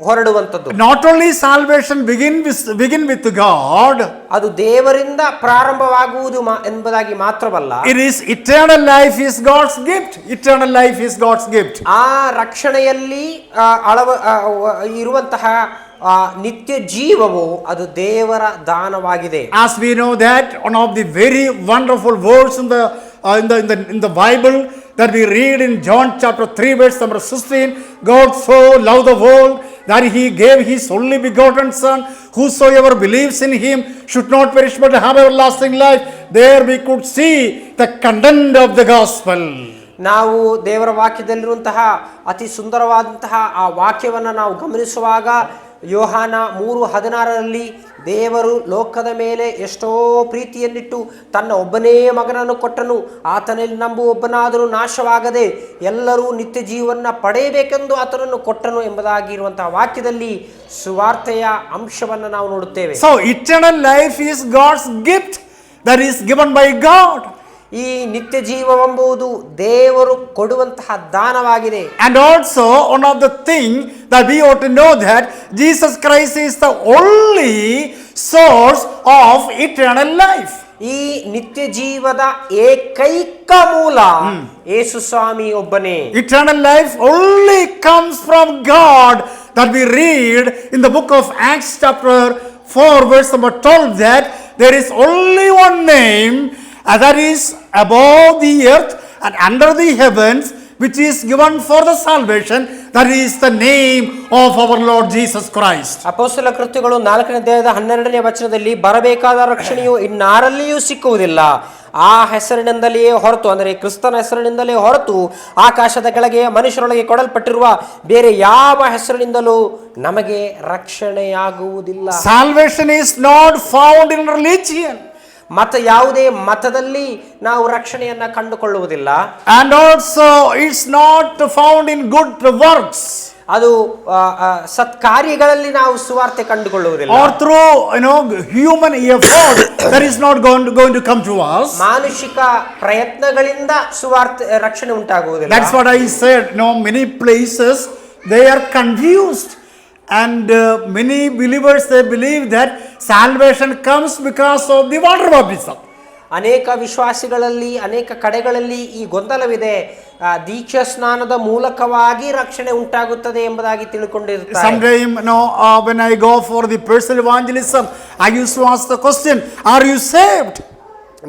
ಹೊರಡುವಂಥದ್ದು. Not only salvation begin with God, ಅದು ದೇವರಿಂದ ಪ್ರಾರಂಭವಾಗುವುದು ಎಂಬುದಾಗಿ ಮಾತ್ರವಲ್ಲ, it is eternal life is God's gift. Eternal life is God's gift. ಆ ರಕ್ಷಣೆಯಲ್ಲಿ ಇರುವಂತಹ ನಿತ್ಯ ಜೀವವು ಅದು ದೇವರ ದಾನವಾಗಿದೆ. As we know that one of the very wonderful words in the Bible that we read in John chapter 3 verse number 16, God so loved the world that he gave his only begotten son, whosoever believes in him should not perish but have everlasting life. There we could see the content of the gospel. ನಾವು ದೇವರ ವಾಕ್ಯದಲ್ಲಿರುವಂತಹ ಅತಿ ಸುಂದರವಾದಂತಹ ಆ ವಾಕ್ಯವನ್ನು ನಾವು ಗಮನಿಸುವಾಗ ಯೋಹಾನ 3:16 ದೇವರು ಲೋಕದ ಮೇಲೆ ಎಷ್ಟೋ ಪ್ರೀತಿಯನ್ನಿಟ್ಟು ತನ್ನ ಒಬ್ಬನೇ ಮಗನನ್ನು ಕೊಟ್ಟನು, ಆತನಲ್ಲಿ ನಂಬುವೊಬ್ಬನಾದರೂ ನಾಶವಾಗದೆ ಎಲ್ಲರೂ ನಿತ್ಯ ಜೀವನ ಪಡೆಯಬೇಕೆಂದು ಆತನನ್ನು ಕೊಟ್ಟನು ಎಂಬುದಾಗಿರುವಂತಹ ವಾಕ್ಯದಲ್ಲಿ ಸುವಾರ್ತೆಯ ಅಂಶವನ್ನು ನಾವು ನೋಡುತ್ತೇವೆ. So eternal life is God's gift that is given by God. ಈ ನಿತ್ಯ ಜೀವವೆಂಬುದು ದೇವರು ಕೊಡುವಂತಹ ದಾನವಾಗಿದೆ. And also one of the thing that we ought to know that Jesus Christ is the only source of eternal life. ಈ ನಿತ್ಯ ಜೀವದ ಏಕೈಕ ಮೂಲ ಯೇಸು ಸ್ವಾಮಿ ಒಬ್ಬನೇ. Eternal life only comes from God, that we read in the book of Acts chapter 4 verse number 12 that there is only one name that is above the earth and under the heavens, which is given for the salvation, that is the name of our Lord Jesus Christ. ಅಪೊಸ್ತಲ ಕೃತ್ಯಗಳು 4ನೇ ಅಧ್ಯಾಯದ 12ನೇ ವಚನದಲ್ಲಿ ಬರಬೇಕಾದ ರಕ್ಷಣೆಯು ಇನ್ನಾರಲ್ಲಿಯೂ ಸಿಕ್ಕುವುದಿಲ್ಲ, ಆ ಹೆಸರಿನಿಂದಲೇ ಹೊರತು, ಅಂದರೆ ಕ್ರಿಸ್ತನ ಹೆಸರಿನಿಂದಲೇ ಹೊರತು ಆಕಾಶದ ಕೆಳಗೆ ಮನುಷ್ಯರೊಳಗೆ ಕೊಡಲ್ಪಟ್ಟಿರುವ ಬೇರೆ ಯಾವ ಹೆಸರಿನಿಂದಲೂ ನಮಗೆ ರಕ್ಷಣೆಯಾಗುವುದಿಲ್ಲ. Salvation is not found in religion. ಮತ ಯಾವುದೇ ಮತದಲ್ಲಿ ನಾವು ರಕ್ಷಣೆಯನ್ನ ಕಂಡುಕೊಳ್ಳುವುದಿಲ್ಲ. And also it's not found in good works. ಅದು ಸತ್ಕಾರ್ಯಗಳಲ್ಲಿ ನಾವು ಸುವಾರ್ತೆ ಕಂಡುಕೊಳ್ಳುವುದಿಲ್ಲ. Or through human effort that is not going to come to us. ಮಾನುಷಿಕ ಪ್ರಯತ್ನಗಳಿಂದ ಸುವಾರ್ತೆ ರಕ್ಷಣೆ ಉಂಟಾಗುವುದಿಲ್ಲ. That's what I said. Many places they are confused. And many believers, they believe that salvation comes because of the water baptism. ಅನೇಕ ವಿಶ್ವಾಸಿಗಳಲ್ಲಿ ಅನೇಕ ಕಡೆಗಳಲ್ಲಿ ಈ ಗೊಂದಲವಿದೆ, ದೀಕ್ಷಾ ಸ್ನಾನದ ಮೂಲಕವಾಗಿ ರಕ್ಷಣೆ ಉಂಟಾಗುತ್ತದೆ ಎಂಬುದಾಗಿ ತಿಳ್ಕೊಂಡಿರುತ್ತಾರೆ. Sometime when I go for the personal evangelism, I used to ask the question, are you saved?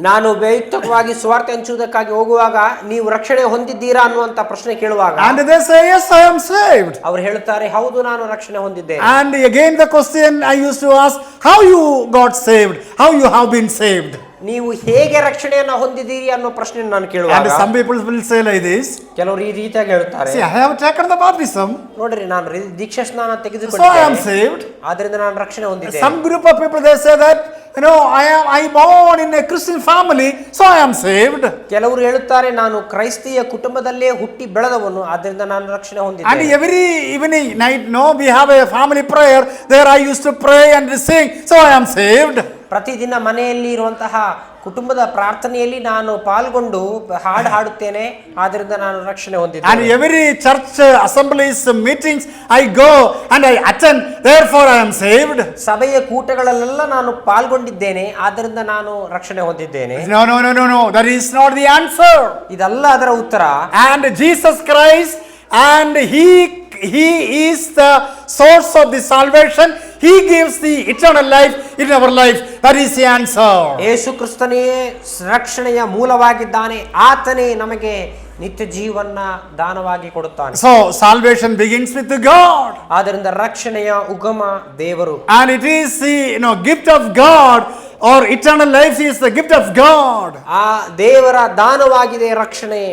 ನಾನು ವೈಯಕ್ತಿಕವಾಗಿ ಸುವಾರ್ತೆ ಹಂಚುವುದಕ್ಕಾಗಿ ಹೋಗುವಾಗ ನೀವು ರಕ್ಷಣೆ ಹೊಂದಿದ್ದೀರಾ ಅನ್ನುವಂತ ಪ್ರಶ್ನೆ ಕೇಳುವಾಗ And they say, yes, I am saved. ಅವರು ಹೇಳುತ್ತಾರೆ, ಹೌದು ನಾನು ರಕ್ಷಣೆ ಹೊಂದಿದ್ದೇನೆ. And again the question I used to ask, how you got saved? How you have been saved? ನೀವು ಹೇಗೆ ರಕ್ಷಣೆಯನ್ನ ಹೊಂದಿದ್ದೀರಿ ಅನ್ನೋ ಪ್ರಶ್ನೆ ನಾನು ಕೇಳುವಾಗ And some people will say like this, ಕೆಲವರು ಈ ರೀತಿಯಾಗಿ ಹೇಳ್ತಾರೆ, see, I have taken the baptism, ನೋಡ್ರಿ ನಾನು ದೀಕ್ಷಾ ಸ್ನಾನ so I am ತೆಗೆದುಕೊಂಡಿದ್ದೇನೆ, saved. ಆದ್ರಿಂದ ನಾನು ರಕ್ಷಣೆ ಹೊಂದಿದ್ದೇನೆ. Some group of people, they say that I born in a Christian family, so I am saved. ಕೆಲವರು ಹೇಳುತ್ತಾರೆ, ನಾನು ಕ್ರೈಸ್ತಿಯ ಕುಟುಂಬದಲ್ಲೇ ಹುಟ್ಟಿ ಬೆಳೆದವನು, ಆದ್ರಿಂದ ನಾನು ರಕ್ಷಣೆ And ಹೊಂದಿದ್ದೇನೆ. every evening night, we have a family prayer. There I used to pray and sing, so I am saved. ಪ್ರತಿದಿನ ಮನೆಯಲ್ಲಿ ಇರುವಂತಹ ಕುಟುಂಬದ ಪ್ರಾರ್ಥನೆಯಲ್ಲಿ ನಾನು ಪಾಲ್ಗೊಂಡು ಹಾಡು ಹಾಡುತ್ತೇನೆ, ಆದ್ದರಿಂದ ನಾನು ರಕ್ಷಣೆ And ಹೊಂದಿದ್ದೇನೆ. every church assemblies, meetings, I go and I attend, therefore I am saved. ಸಭೆಯ ಕೂಟಗಳಲ್ಲೆಲ್ಲ ನಾನು ಪಾಲ್ಗೊಂಡಿದ್ದೇನೆ, ಆದ್ದರಿಂದ ನಾನು ರಕ್ಷಣೆ ಹೊಂದಿದ್ದೇನೆ. No, no, no, no, no. That is not the answer. ಇದಲ್ಲ ಅದರ ಉತ್ತರ. And Jesus Christ, and He is the source of the salvation. He gives the eternal life in our life. That is the answer. ಯೇಸು ಕ್ರಿಸ್ತನೇ ರಕ್ಷಣೆಯ ಮೂಲವಾಗಿದ್ದಾನೆ, ಆತನೇ ನಮಗೆ ನಿತ್ಯ ಜೀವನ ದಾನವಾಗಿ ಕೊಡುತ್ತಾನೆ. So salvation begins with God. ಆದ್ದರಿಂದ ರಕ್ಷಣೆಯ ಉಗಮ ದೇವರು. And it is the gift of God, or eternal life is the gift of God. ಆ ದೇವರ ದಾನವಾಗಿದೆ ರಕ್ಷಣೆ,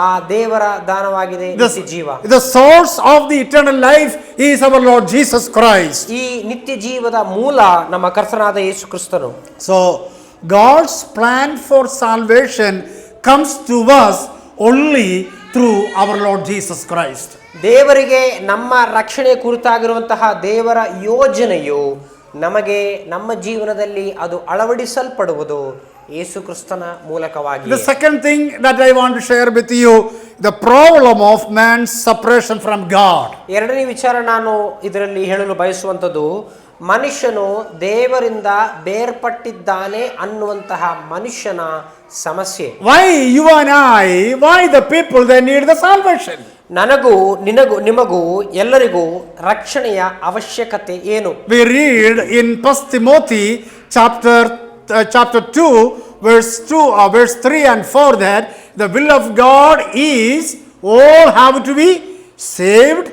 ಆ ದೇವರ ದಾನವಾಗಿದೆ ನಿತ್ಯ ಜೀವ. The source of the eternal life is our Lord Jesus Christ. ಈ ನಿತ್ಯ ಜೀವದ ಮೂಲ ನಮ್ಮ ಕರ್ತನಾದ ಯೇಸು ಕ್ರಿಸ್ತನು. So God's plan for salvation comes to us only through our Lord Jesus Christ. ದೇವರಿಗೆ ನಮ್ಮ ರಕ್ಷಣೆ ಕುರಿತಾಗಿರುವಂತಹ ದೇವರ ಯೋಜನೆಯು ನಮಗೆ ನಮ್ಮ ಜೀವನದಲ್ಲಿ ಅದು ಅಳವಡಿಸಲ್ಪಡುವುದು ಯೇಸು ಕ್ರಿಸ್ತನ ಮೂಲಕವಾಗಿ. The second thing that I want to share with you, the problem of man's separation from God. ಎರಡನೇ ವಿಚಾರ ನಾನು ಇದರಲ್ಲಿ ಹೇಳಲು ಬಯಸುವಂಥದ್ದು, ಮನುಷ್ಯನು ದೇವರಿಂದ ಬೇರ್ಪಟ್ಟಿದ್ದಾನೆ ಅನ್ನುವಂತಹ ಮನುಷ್ಯನ ಸಮಸ್ಯೆ. Why you and I, why the people, they need the salvation? ನನಗೂ ನಿಮಗೂ ಎಲ್ಲರಿಗೂ ರಕ್ಷಣೆಯ ಅವಶ್ಯಕತೆ ಏನು? We read in 1 Timothy chapter 2 verse 3 and 4 that the will of God is all have to be saved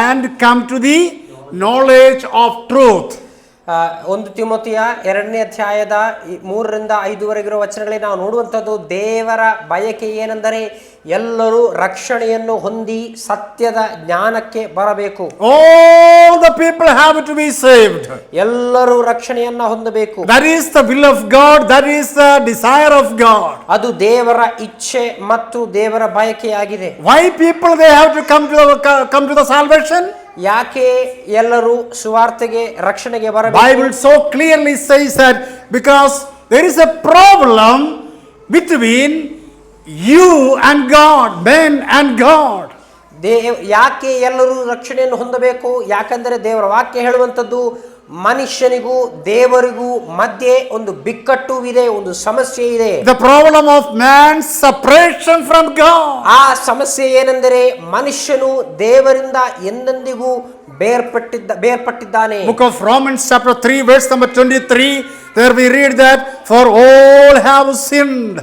and come to the knowledge of truth. 1 ತಿಮೋಥೆಯ 2ನೇ ಅಧ್ಯಾಯದ 3ರಿಂದ 5 ವಚನಗಳಲ್ಲಿ ನಾವು ನೋಡುವಂಥದ್ದು ದೇವರ ಬಯಕೆ ಏನೆಂದರೆ ಎಲ್ಲರೂ ರಕ್ಷಣೆಯನ್ನು ಹೊಂದಿ ಸತ್ಯದ ಜ್ಞಾನಕ್ಕೆ ಬರಬೇಕು. All the people have to be saved. ಎಲ್ಲರೂ ರಕ್ಷಣೆಯನ್ನ ಹೊಂದಬೇಕು. That is the will of God, that is the desire of God. ಅದು ದೇವರ ಇಚ್ಛೆ ಮತ್ತು ದೇವರ ಬಯಕೆಯಾಗಿದೆ. Why people they have to come to the salvation? ಯಾಕೆ ಎಲ್ಲರೂ ಸುವಾರ್ತೆಗೆ ರಕ್ಷಣೆಗೆ ಬರಬೇಕು? Bible so clearly says that because there is a problem between you and God, men and God. ಯಾಕೆ ಎಲ್ಲರೂ ರಕ್ಷಣೆಯನ್ನು ಹೊಂದಬೇಕು? ಯಾಕಂದರೆ ದೇವರ ವಾಕ್ಯ ಹೇಳುವಂಥದ್ದು ಮನುಷ್ಯನಿಗೂ ದೇವರಿಗೂ ಮಧ್ಯೆ ಒಂದು ಬಿಕ್ಕಟ್ಟು ಇದೆ, ಒಂದು ಸಮಸ್ಯೆ ಇದೆ. The problem of man's separation from God. ಆ ಸಮಸ್ಯೆ ಏನೆಂದರೆ ಮನುಷ್ಯನು ದೇವರಿಂದ ಎಂದೆಂದಿಗೂ ಬೇರ್ಪಟ್ಟಿದ್ದಾನೆ. Book of Romans chapter 3 verse number 23, there we read that for all have sinned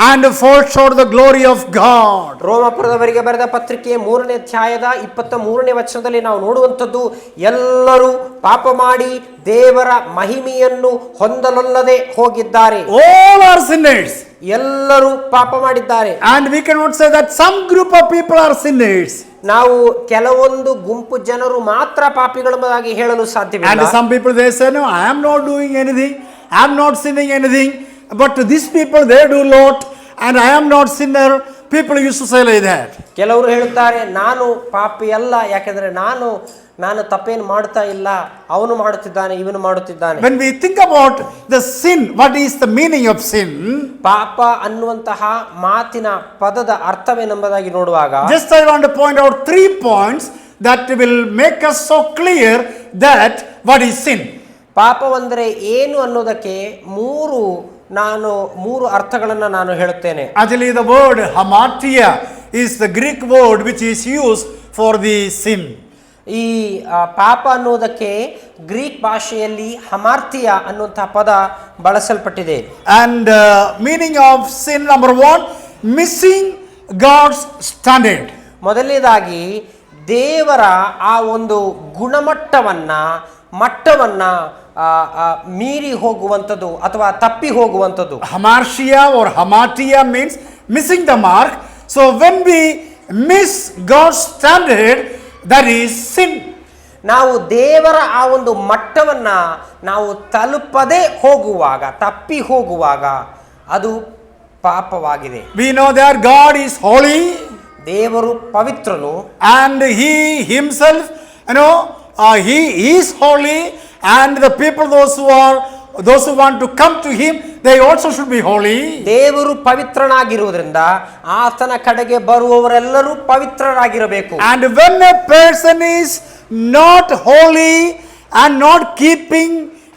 and fall short of the glory of God. ರೋಮಾಪುರದವರಿಗೆ ಬರೆದ ಪತ್ರಿಕೆ 3ನೇ ಅಧ್ಯಾಯದ 23ನೇ ವಚನದಲ್ಲಿ ನಾವು ನೋಡುವಂಥದ್ದು ಎಲ್ಲರೂ ಪಾಪ ಮಾಡಿ ದೇವರ ಮಹಿಮೆಯನ್ನು ಹೊಂದಲೊಲ್ಲದೆ ಹೋಗಿದ್ದಾರೆ. All are sinners. ಎಲ್ಲರೂ ಪಾಪ ಮಾಡಿದ್ದಾರೆ. And we cannot say that some group of people are sinners. ನಾವು ಕೆಲವೊಂದು ಗುಂಪು ಜನರು ಮಾತ್ರ ಪಾಪಿಗಳಾಗಿ ಹೇಳಲು ಸಾಧ್ಯವಿಲ್ಲ. And some people they say, no, I am not doing anything, I am not sinning anything, but these people they do lot and I am not sinner. People used to say like that. ಕೆಲವರು ಹೇಳುತ್ತಾರೆ ನಾನು ಪಾಪಿ ಅಲ್ಲ, ಯಾಕೆಂದ್ರೆ ನಾನು ತಪ್ಪೇನು ಮಾಡ್ತಾ ಇಲ್ಲ, ಅವನು ಮಾಡುತ್ತಿದ್ದಾನೆ ಇವನು ಮಾಡುತ್ತಿದ್ದಾನೆ. When we think about the sin, what is the meaning of sin? ಪಾಪ ಅನ್ನುವಂತಹ ಮಾತಿನ ಪದದ ಅರ್ಥವೇನೆಂಬುದಾಗಿ ನೋಡುವಾಗ Just I want to point out 3 points that will make us so clear that what is sin. ಪಾಪವೆಂದರೆ ಏನು ಅನ್ನೋದಕ್ಕೆ ಮೂರು ಅರ್ಥಗಳನ್ನು ನಾನು ಹೇಳುತ್ತೇನೆ. Actually the word hamartia is the Greek word which is used for the sin. ಈ ಪಾಪ ಅನ್ನೋದಕ್ಕೆ Greek ಭಾಷೆಯಲ್ಲಿ ಹಮಾರ್ತಿಯ ಅನ್ನುವಂತಹ ಪದ ಬಳಸಲ್ಪಟ್ಟಿದೆ. And meaning of sin, number 1, missing God's standard. ಮೊದಲನೇದಾಗಿ ದೇವರ ಆ ಒಂದು ಗುಣಮಟ್ಟವನ್ನ ಮೀರಿ ಹೋಗುವಂಥದ್ದು ಅಥವಾ ತಪ್ಪಿ ಹೋಗುವಂಥದ್ದು. Hamartia or hamartia means missing the mark. So when we miss God's standard, that is sin. ನಾವು ದೇವರ ಆ ಒಂದು ಮಟ್ಟವನ್ನ ನಾವು ತಲುಪದೆ ಹೋಗುವಾಗ, ತಪ್ಪಿ ಹೋಗುವಾಗ ಅದು ಪಾಪವಾಗಿದೆ. We know that God is holy. ದೇವರು ಪವಿತ್ರನು. And He Himself, He is holy, and the people those who are those who want to come to him, they also should be holy. ದೇವರು ಪವಿತ್ರನಾಗಿರುವುದರಿಂದ ಆತನ ಕಡೆಗೆ ಬರುವವರೆಲ್ಲರೂ ಪವಿತ್ರರಾಗಿರಬೇಕು. And when a person is not holy and not keeping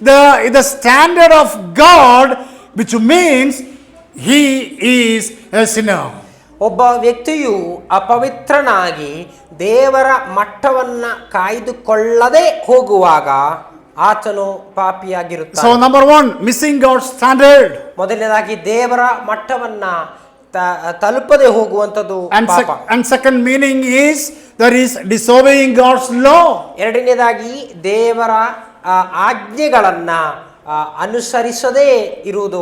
the standard of God, which means he is a sinner. ಒಬ್ಬ ವ್ಯಕ್ತಿಯು ಅಪವಿತ್ರನಾಗಿ ದೇವರ ಮಟ್ಟವನ್ನ ಕಾಯ್ದುಕೊಳ್ಳದೆ ಹೋಗುವಾಗ ಆತನು ಪಾಪಿಯಾಗಿರುತ್ತಾನೆ. So number 1, missing God's standard. ಮೊದಲನೇದಾಗಿ ದೇವರ ಮಟ್ಟವನ್ನ ತಲುಪದೆ ಹೋಗುವಂತದ್ದು ಪಾಪ. And second meaning is that is disobeying God's law. ಎರಡನೇದಾಗಿ ದೇವರ ಆಜ್ಞೆಗಳನ್ನ ಅನುಸರಿಸದೇ ಇರುವುದು,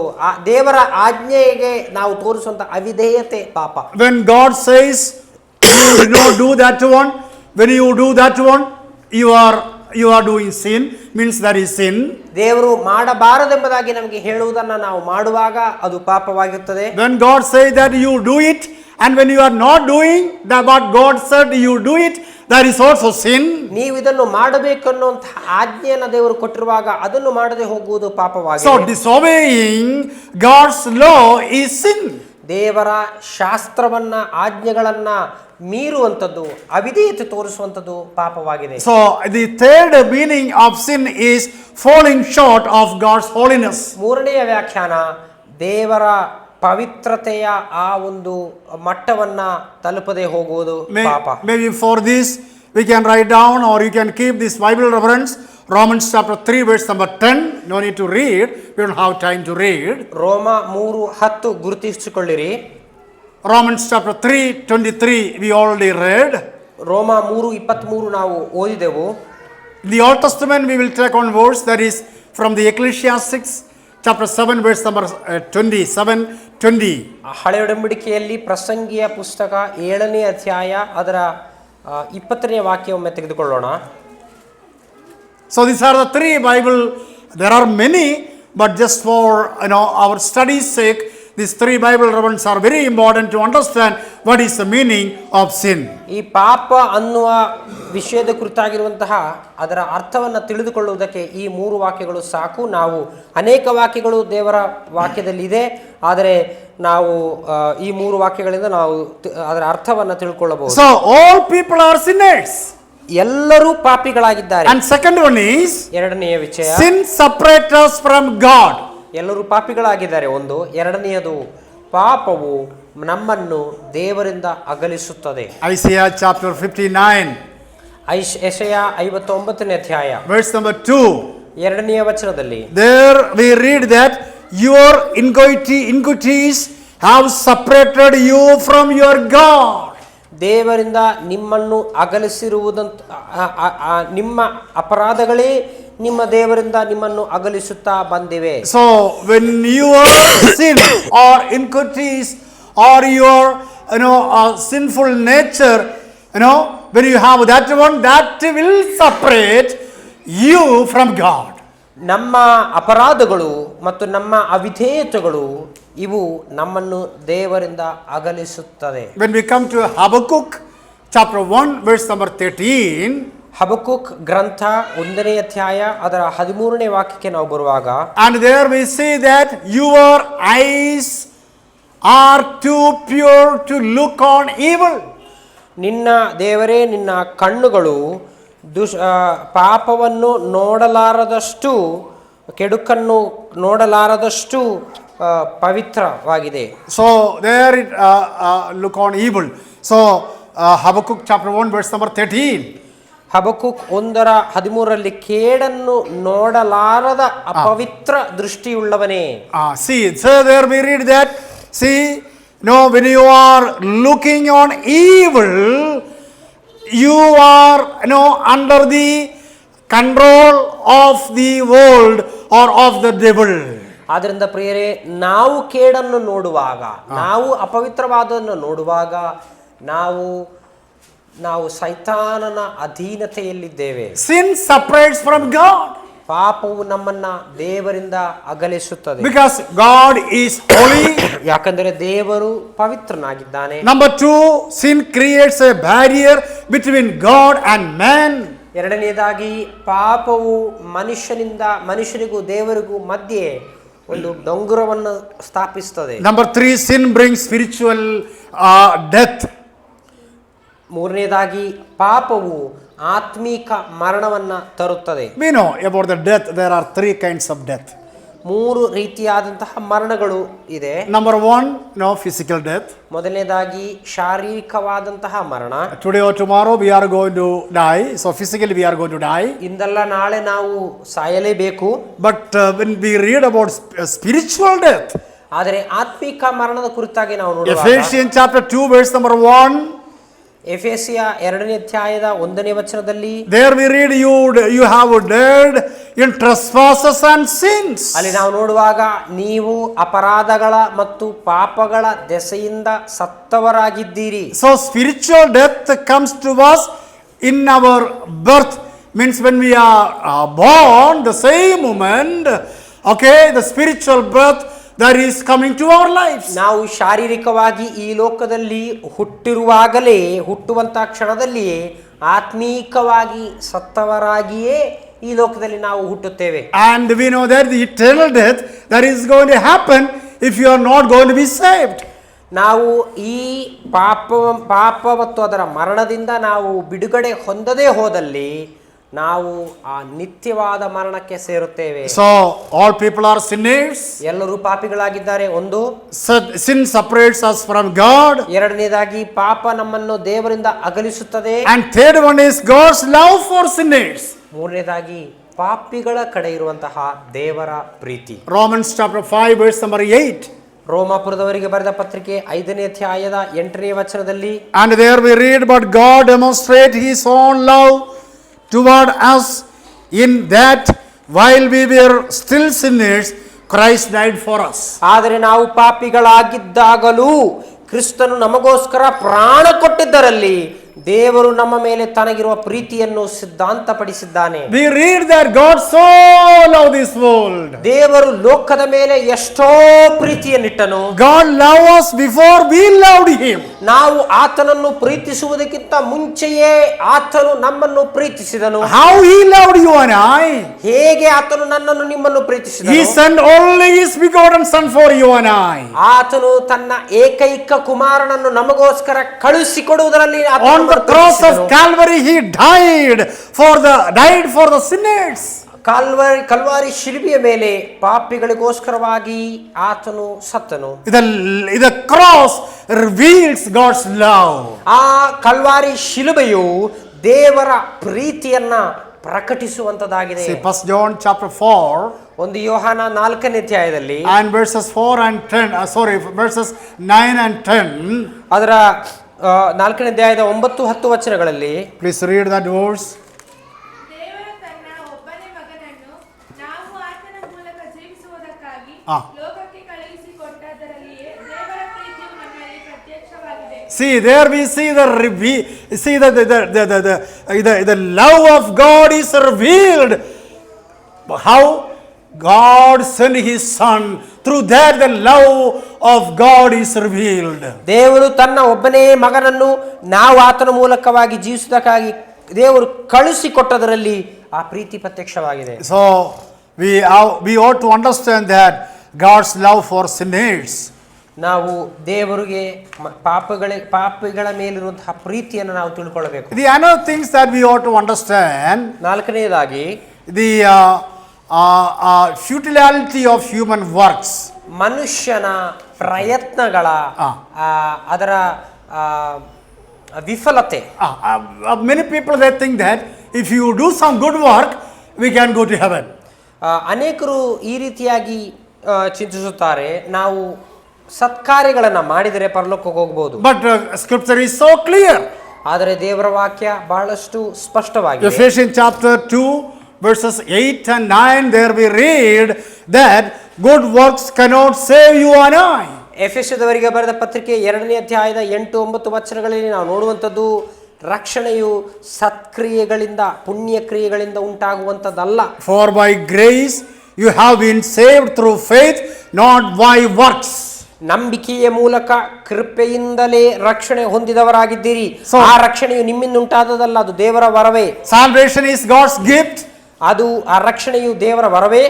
ದೇವರ ಆಜ್ಞೆಗೆ ನಾವು ತೋರಿಸುವಂತ ಅವಿಧೇಯತೆ ಪಾಪ. When God says you don't do that one, when you do that one, you are doing sin, means that is sin. ದೇವರು ಮಾಡಬಾರದೆಂಬುದಾಗಿ ನಮಗೆ ಹೇಳುವುದನ್ನ ನಾವು ಮಾಡುವಾಗ ಅದು ಪಾಪವಾಗಿರುತ್ತದೆ. When God says that you do it, and when you are not doing that what God said you do it, that is also sin. ನೀವು ಇದನ್ನು ಮಾಡಬೇಕು ಅನ್ನುವಂತಹ ಆಜ್ಞೆಯನ್ನು ದೇವರು ಕೊಟ್ಟಿರುವಾಗ ಅದನ್ನು ಮಾಡದೆ ಹೋಗುವುದು ಪಾಪವಾಗಿದೆ. So disobeying God's law is sin. ದೇವರ ಶಾಸ್ತ್ರವನ್ನ ಆಜ್ಞೆಗಳನ್ನ ಮೀರುವಂತದ್ದು, ಅವಿಧೇಯತೆ ತೋರಿಸುವಂತದ್ದು ಪಾಪವಾಗಿದೆ. So the third meaning of sin is falling short of God's holiness. ಮೂರನೆಯ ವ್ಯಾಖ್ಯಾನ ದೇವರ ಪವಿತ್ರತೆಯ ಆ ಒಂದು ಮಟ್ಟವನ್ನ ತಲುಪದೆ ಹೋಗುವುದು ಪಾಪ. Maybe for this we can write down, or you can keep this Bible reference, Romans chapter 3 verse number 10. No need to read, we don't have time to read. ರೋಮ 3:10 ಗುರುತಿಸಿಕೊಳ್ಳಿರಿ. Romans chapter 3:23 we already read. ರೋಮ 3:23 ನಾವು ಓದಿದೆವು. In the Old Testament we will take on verse that is from the Ecclesiastes chapter 7 verse number 27-20. ಹಳೆಯ ಒಡಂಬಡಿಕೆಯಲ್ಲಿ ಪ್ರಸಂಗಿಯ ಪುಸ್ತಕ 7ನೇ ಅಧ್ಯಾಯ ಅದರ 20ನೇ ವಾಕ್ಯವೊಮ್ಮೆ ತೆಗೆದುಕೊಳ್ಳೋಣ. So these are the 3 Bible. There are many, but just for our study's sake, these 3 Bible references are very important to understand what is the meaning of sin. ಈ ಪಾಪ ಅನ್ನುವ ವಿಷಯದ ಕುರಿತಾಗಿರುವಂತಹ ಅದರ ಅರ್ಥವನ್ನು ತಿಳಿದುಕೊಳ್ಳುವುದಕ್ಕೆ ಈ 3 ವಾಕ್ಯಗಳು ಸಾಕು. ನಾವು ಅನೇಕ ವಾಕ್ಯಗಳು ದೇವರ ವಾಕ್ಯದಲ್ಲಿ ಇದೆ, ಆದರೆ ನಾವು ಈ 3 ವಾಕ್ಯಗಳಿಂದ ನಾವು ಅದರ ಅರ್ಥವನ್ನು ತಿಳ್ಕೊಳ್ಳಬಹುದು. So all people are sinners. ಎಲ್ಲರೂ ಪಾಪಿಗಳಾಗಿದ್ದಾರೆ. And second one is ಎರಡನೆಯ ವಿಷಯ, sin separates us from God. ಎಲ್ಲರೂ ಪಾಪಿಗಳಾಗಿದ್ದಾರೆ ಒಂದು. ಎರಡನೆಯದು, ಪಾಪವು ನಮ್ಮನ್ನು ದೇವರಿಂದ ಅಗಲಿಸುತ್ತದೆ. Isaiah chapter 59 ಯೆಶಾಯ 59ನೇ ಅಧ್ಯಾಯ verse number 2. ಎರಡನೆಯ ವಚನದಲ್ಲಿ There we read that your iniquities have separated you from your God. ದೇವರಿಂದ ನಿಮ್ಮನ್ನು ಅಗಲಿಸಿರುವುದಂತ ನಿಮ್ಮ ಅಪರಾಧಗಳೇ ನಿಮ್ಮ ದೇವರಿಂದ ನಿಮ್ಮನ್ನು ಅಗಲಿಸುತ್ತಾ ಬಂದಿವೆ. So when your sin or iniquities or your sinful nature, when you have that one, that will separate you from God. ನಮ್ಮ ಅಪರಾಧಗಳು ಮತ್ತು ನಮ್ಮ ಅವಿಧೇಯತೆಗಳು ಇವು ನಮ್ಮನ್ನು ದೇವರಿಂದ ಅಗಲಿಸುತ್ತದೆ. When we come to Habakkuk chapter 1 verse number 13, ಹಬಕ್ಕೂಕ್ ಗ್ರಂಥ 1ನೇ ಅಧ್ಯಾಯ ಅದರ 13ನೇ ವಾಕ್ಯಕ್ಕೆ ನಾವು ಬರುವಾಗ, and there we see that your eyes are too pure to look on evil. ನಿನ್ನ ದೇವರೇ, ನಿನ್ನ ಕಣ್ಣುಗಳು ಪಾಪವನ್ನು ನೋಡಲಾರದಷ್ಟು, ಕೆಡುಕನ್ನು ನೋಡಲಾರದಷ್ಟು ಪವಿತ್ರವಾಗಿದೆ. So there it look on evil. So Habakkuk chapter 1 verse number 13. ಹಬಕ್ಕೂಕ್ 1:13 ಕೇಡನ್ನು ನೋಡಲಾರದ ಅಪವಿತ್ರ ದೃಷ್ಟಿಯುಳ್ಳವನೇ. See, so there we read that, see, when you are looking on evil, you are under the control of the world or of the devil. ಆದ್ರಿಂದ ಪ್ರಿಯರೇ, ನಾವು ಕೇಡನ್ನು ನೋಡುವಾಗ, ನಾವು ಅಪವಿತ್ರವಾದನ್ನು ನೋಡುವಾಗ ನಾವು ಸೈತಾನನ ಅಧೀನತೆಯಲ್ಲಿದ್ದೇವೆ. Sin separates from God. ಪಾಪವು ನಮ್ಮನ್ನ ದೇವರಿಂದ ಅಗಲಿಸುತ್ತದೆ. Because God is holy. ಯಾಕಂದರೆ ದೇವರು ಪವಿತ್ರನಾಗಿದ್ದಾನೆ. Number 2, sin creates a barrier between God and man. ಎರಡನೆಯದಾಗಿ ಪಾಪವು ಮನುಷ್ಯನಿಗೂ ದೇವರಿಗೂ ಮಧ್ಯೆ ಒಂದು ಡೊಂಗುರವನ್ನು ಸ್ಥಾಪಿಸುತ್ತದೆ. Number 3, sin brings spiritual death. ಮೂರನೇದಾಗಿ ಪಾಪವು ಆತ್ಮಿಕ ಮರಣವನ್ನ ತರುತ್ತದೆ. We know about the death. There are 3 kinds of death. 3 ರೀತಿಯಾದಂತಹ ಮರಣಗಳು ಇದೆ. Number 1, physical death. ಮೊದಲನೇದಾಗಿ ಶಾರೀರಿಕವಾದಂತಹ ಮರಣ. Today or tomorrow we are going to die. So physically we are going to die. ಇಂದಲ್ಲ ನಾಳೆ ನಾವು ಸಾಯಲೇಬೇಕು. But when we read about spiritual death, ಆದರೆ ಆತ್ಮಿಕ ಮರಣದ ಕುರಿತಾಗಿ ನಾವು ನೋಡುವಾಗ Ephesians chapter 2 verse number 1, ಎಫೆಸಿಯ 2ನೇ ಅಧ್ಯಾಯದ 1ನೇ ವಚನದಲ್ಲಿ there we read you have dead in trespasses and sins. ಅಲ್ಲಿ ನಾವು ನೋಡುವಾಗ ನೀವು ಅಪರಾಧಗಳ ಮತ್ತು ಪಾಪಗಳ ದೆಸೆಯಿಂದ ಸತ್ತವರಾಗಿದ್ದೀರಿ. So spiritual death comes to us in our birth, means when we are born, the same moment, okay, the spiritual birth that is coming to our lives. ನಾವು ಶಾರೀರಿಕವಾಗಿ ಈ ಲೋಕದಲ್ಲಿ ಹುಟ್ಟುವಂತ ಕ್ಷಣದಲ್ಲಿಯೇ ಆತ್ಮೀಕವಾಗಿ ಸತ್ತವರಾಗಿಯೇ ಈ ಲೋಕದಲ್ಲಿ ನಾವು ಹುಟ್ಟುತ್ತೇವೆ. And we know that the eternal death that is going to happen if you are not going to be saved. ನಾವು ಈ ಪಾಪ ಮತ್ತು ಅದರ ಮರಣದಿಂದ ನಾವು ಬಿಡುಗಡೆ ಹೊಂದದೇ ಹೋದಲ್ಲಿ ನಾವು ಆ ನಿತ್ಯವಾದ ಮರಣಕ್ಕೆ ಸೇರುತ್ತೇವೆ. So all people are sinners. ಎಲ್ಲರೂ ಪಾಪಿಗಳಾಗಿದ್ದಾರೆ. ಒಂದು, sin separates us from God. ಎರಡನೇದಾಗಿ ಪಾಪ ನಮ್ಮನ್ನು ದೇವರಿಂದ ಅಗಲಿಸುತ್ತದೆ. And third one is God's love for sinners. ಮೂರನೇದಾಗಿ ಪಾಪಿಗಳ ಕಡೆ ಇರುವಂತಹ ದೇವರ ಪ್ರೀತಿ. Romans chapter 5 verse number 8. ರೋಮಾಪುರದವರಿಗೆ ಬರೆದ ಪತ್ರಿಕೆ 5ನೇ ಅಧ್ಯಾಯದ 8ನೇ ವಚನದಲ್ಲಿ, And there we read, but God demonstrate his own love toward us in that while we were still sinners, Christ died for us. ಆದರೆ ನಾವು ಪಾಪಿಗಳಾಗಿದ್ದಾಗಲೂ ಕ್ರಿಸ್ತನು ನಮಗೋಸ್ಕರ ಪ್ರಾಣ ಕೊಟ್ಟಿದ್ದರಲ್ಲಿ ದೇವರು ನಮ್ಮ ಮೇಲೆ ತನಗಿರುವ ಪ್ರೀತಿಯನ್ನು ಸಿದ್ಧಾಂತಪಡಿಸಿದ್ದಾನೆ. We read that God so loved this world. ದೇವರು ಲೋಕದ ಮೇಲೆ ಎಷ್ಟೋ ಪ್ರೀತಿಯನ್ನಿಟ್ಟನು. God loved us before we loved him. ನಾವು ಆತನನ್ನು ಪ್ರೀತಿಸುವುದಕ್ಕಿಂತ ಮುಂಚೆಯೇ ಆತನು ನಮ್ಮನ್ನು ಪ್ರೀತಿಸಿದನು. How he loved you and I. ಹೇಗೆ ಆತನು ನನ್ನನ್ನು ನಿಮ್ಮನ್ನು ಪ್ರೀತಿಸಿದನು. He sent only his begotten son for you and I. ಆತನು ತನ್ನ ಏಕೈಕ ಕುಮಾರನನ್ನು ನಮಗೋಸ್ಕರ ಕಳುಹಿಸಿಕೊಡುವುದರಲ್ಲಿ On the cross of Calvary he died for the sinners. Calvary ಶಿಲುಬೆಯ ಮೇಲೆ ಪಾಪಿಗಳಿಗೋಸ್ಕರವಾಗಿ ಆತನು ಸತ್ತನು. The cross reveals God's love. ಆ ಕಲ್ವಾರಿ ಶಿಲುಬೆಯು ದೇವರ ಪ್ರೀತಿಯನ್ನ ಪ್ರಕಟಿಸುವಂತದಾಗಿದೆ. See 1 John chapter 4. ಒಂದು ಯೋಹಾನ 4ನೇ ಅಧ್ಯಾಯದಲ್ಲಿ And verses 4 and 10, verses 9 and 10. ಅದರ 4ನೇ ಅಧ್ಯಾಯದ 9-10 ವಚನಗಳಲ್ಲಿ, Please read that verse. ದೇವರು ತನ್ನ ಒಬ್ಬನೇ ಮಗನನ್ನು ನಾವು ಆತನ ಮೂಲಕ ಜೀವಿಸುವುದಕ್ಕಾಗಿ ಲೋಕಕ್ಕೆ ಕಳುಹಿಸಿಕೊಟ್ಟದರಲ್ಲಿಯೇ ದೇವರ ಪ್ರೀತಿಯು ನಮ್ಮಲ್ಲಿ ಪ್ರತ್ಯಕ್ಷವಾಗಿದೆ. See, there we see the love of God is revealed. How God sent his son, through that the love of God is revealed. ದೇವರು ತನ್ನ ಒಬ್ಬನೇ ಮಗನನ್ನು ನಾವು ಆತನ ಮೂಲಕವಾಗಿ ಜೀವಿಸುವುದಕ್ಕಾಗಿ ದೇವರು ಕಳುಹಿಸಿಕೊಟ್ಟದರಲ್ಲಿ ಆ ಪ್ರೀತಿ ಪ್ರತ್ಯಕ್ಷವಾಗಿದೆ. So we ought to understand that God's love for sinners. ನಾವು ದೇವರಿಗೆ ಪಾಪಿಗಳ ಮೇಲಿರುವಂತಹ ಪ್ರೀತಿಯನ್ನು ನಾವು ತಿಳ್ಕೊಳ್ಳಬೇಕು. The other things that we ought to understand, ನಾಲ್ಕನೆಯದಾಗಿ the futility of human works. ಮನುಷ್ಯನ ಪ್ರಯತ್ನಗಳ ಅದರ ವಿಫಲತೆ. Many people they think that if you do some good work we can go to heaven. ಅನೇಕರು ಈ ರೀತಿಯಾಗಿ ಚಿಂತಿಸುತ್ತಾರೆ, ನಾವು ಸತ್ಕಾರ್ಯಗಳನ್ನು ಮಾಡಿದರೆ ಪರಲೋಕಕ್ಕೆ ಹೋಗಬಹುದು. But scripture is so clear. ಆದರೆ ದೇವರ ವಾಕ್ಯ ಬಹಳಷ್ಟು ಸ್ಪಷ್ಟವಾಗಿದೆ. Ephesians chapter 2 verses 8 and 9, there we read that good works cannot save you and I. ಎಫೆಸದವರಿಗೆ ಬರೆದ ಪತ್ರಿಕೆ 2ನೇ ಅಧ್ಯಾಯದ 8-9 ವಚನಗಳಲ್ಲಿ ನಾವು ನೋಡುವಂಥದ್ದು, ರಕ್ಷಣೆಯು ಸತ್ಕ್ರಿಯೆಗಳಿಂದ ಪುಣ್ಯ ಕ್ರಿಯೆಗಳಿಂದ ಉಂಟಾಗುವಂಥದ್ದಲ್ಲ. For by grace you have been saved through faith, not by works. ನಂಬಿಕೆಯ ಮೂಲಕ ಕೃಪೆಯಿಂದಲೇ ರಕ್ಷಣೆ ಹೊಂದಿದವರಾಗಿದ್ದೀರಿ. ಆ ರಕ್ಷಣೆಯು ನಿಮ್ಮಿಂದ ಉಂಟಾದದಲ್ಲ, ಅದು ದೇವರ ವರವೇ. Salvation is God's gift. ಅದು ಆ ರಕ್ಷಣೆಯು ದೇವರ ವರವೇ.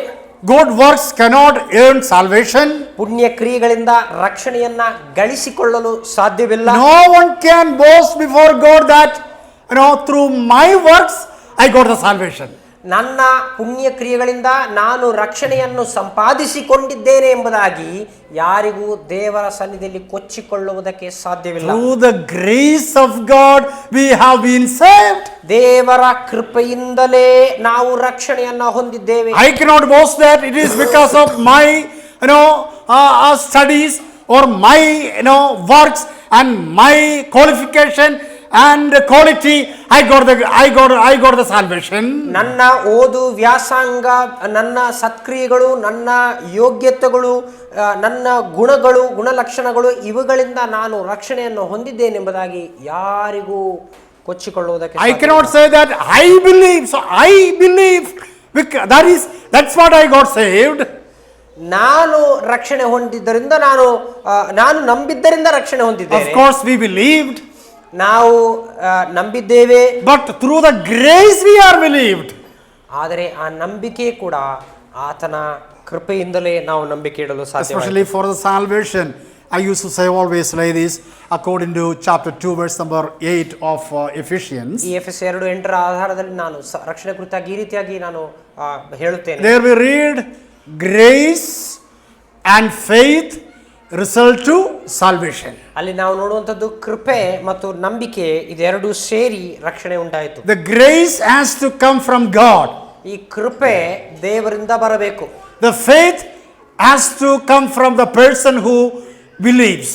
Good works cannot earn salvation. ಪುಣ್ಯ ಕ್ರಿಯೆಗಳಿಂದ ರಕ್ಷಣೆಯನ್ನ ಗಳಿಸಿಕೊಳ್ಳಲು ಸಾಧ್ಯವಿಲ್ಲ. No one can boast before God that, through my works I got the salvation. ನನ್ನ ಪುಣ್ಯ ಕ್ರಿಯೆಗಳಿಂದ ನಾನು ರಕ್ಷಣೆಯನ್ನು ಸಂಪಾದಿಸಿಕೊಂಡಿದ್ದೇನೆ ಎಂಬುದಾಗಿ ಯಾರಿಗೂ ದೇವರ ಸನ್ನಿಧಿಯಲ್ಲಿ ಕೊಚ್ಚಿಕೊಳ್ಳುವುದಕ್ಕೆ ಸಾಧ್ಯವಿಲ್ಲ. Through the grace of God we have been saved. ದೇವರ ಕೃಪೆಯಿಂದಲೇ ನಾವು ರಕ್ಷಣೆಯನ್ನ ಹೊಂದಿದ್ದೇವೆ. I cannot boast that it is because of my studies or my works and my qualification and quality I got the salvation. ನನ್ನ ಓದು, ವ್ಯಾಸಂಗ, ನನ್ನ ಸತ್ಕ್ರಿಯೆಗಳು, ನನ್ನ ಯೋಗ್ಯತೆಗಳು, ನನ್ನ ಗುಣಗಳು, ಗುಣಲಕ್ಷಣಗಳು, ಇವುಗಳಿಂದ ನಾನು ರಕ್ಷಣೆಯನ್ನು ಹೊಂದಿದ್ದೇನೆಂಬುದಾಗಿ ಯಾರಿಗೂ ಕೊಚ್ಚಿಕೊಳ್ಳುವುದಕ್ಕೆ I cannot say that I believe, so I believe, that's what I got saved. ನಾನು ರಕ್ಷಣೆ ಹೊಂದಿದ್ದರಿಂದ ನಾನು ನಂಬಿದ್ದರಿಂದ ರಕ್ಷಣೆ ಹೊಂದಿದ್ದೇನೆ. Of course we believed, ನಾವು ನಂಬಿದ್ದೇವೆ, but through the grace we are believed. ಆದರೆ ಆ ನಂಬಿಕೆ ಕೂಡ ಆತನ ಕೃಪೆಯಿಂದಲೇ ನಾವು ನಂಬಿಕೆ ಇಡಲು ಸಾಧ್ಯ. Especially for the salvation, I used to say always like this, according to chapter 2 verse number 8 of Ephesians. ಈ ಎಫೆಸ 2:8 ಆಧಾರದಲ್ಲಿ ನಾನು ರಕ್ಷಣೆ ಕುರಿತಾಗಿ ಈ ರೀತಿಯಾಗಿ ನಾನು ಹೇಳುತ್ತೇನೆ. There we read grace and faith result to salvation. ಅಲ್ಲಿ ನಾವು ನೋಡುವಂತದ್ದು ಕೃಪೆ ಮತ್ತು ನಂಬಿಕೆ ಇದೆರಡು ಸೇರಿ ರಕ್ಷಣೆ ಉಂಟಾಯಿತು. The grace has to come from God. ಈ ಕೃಪೆ ದೇವರಿಂದ ಬರಬೇಕು. The faith has to come from the person who believes.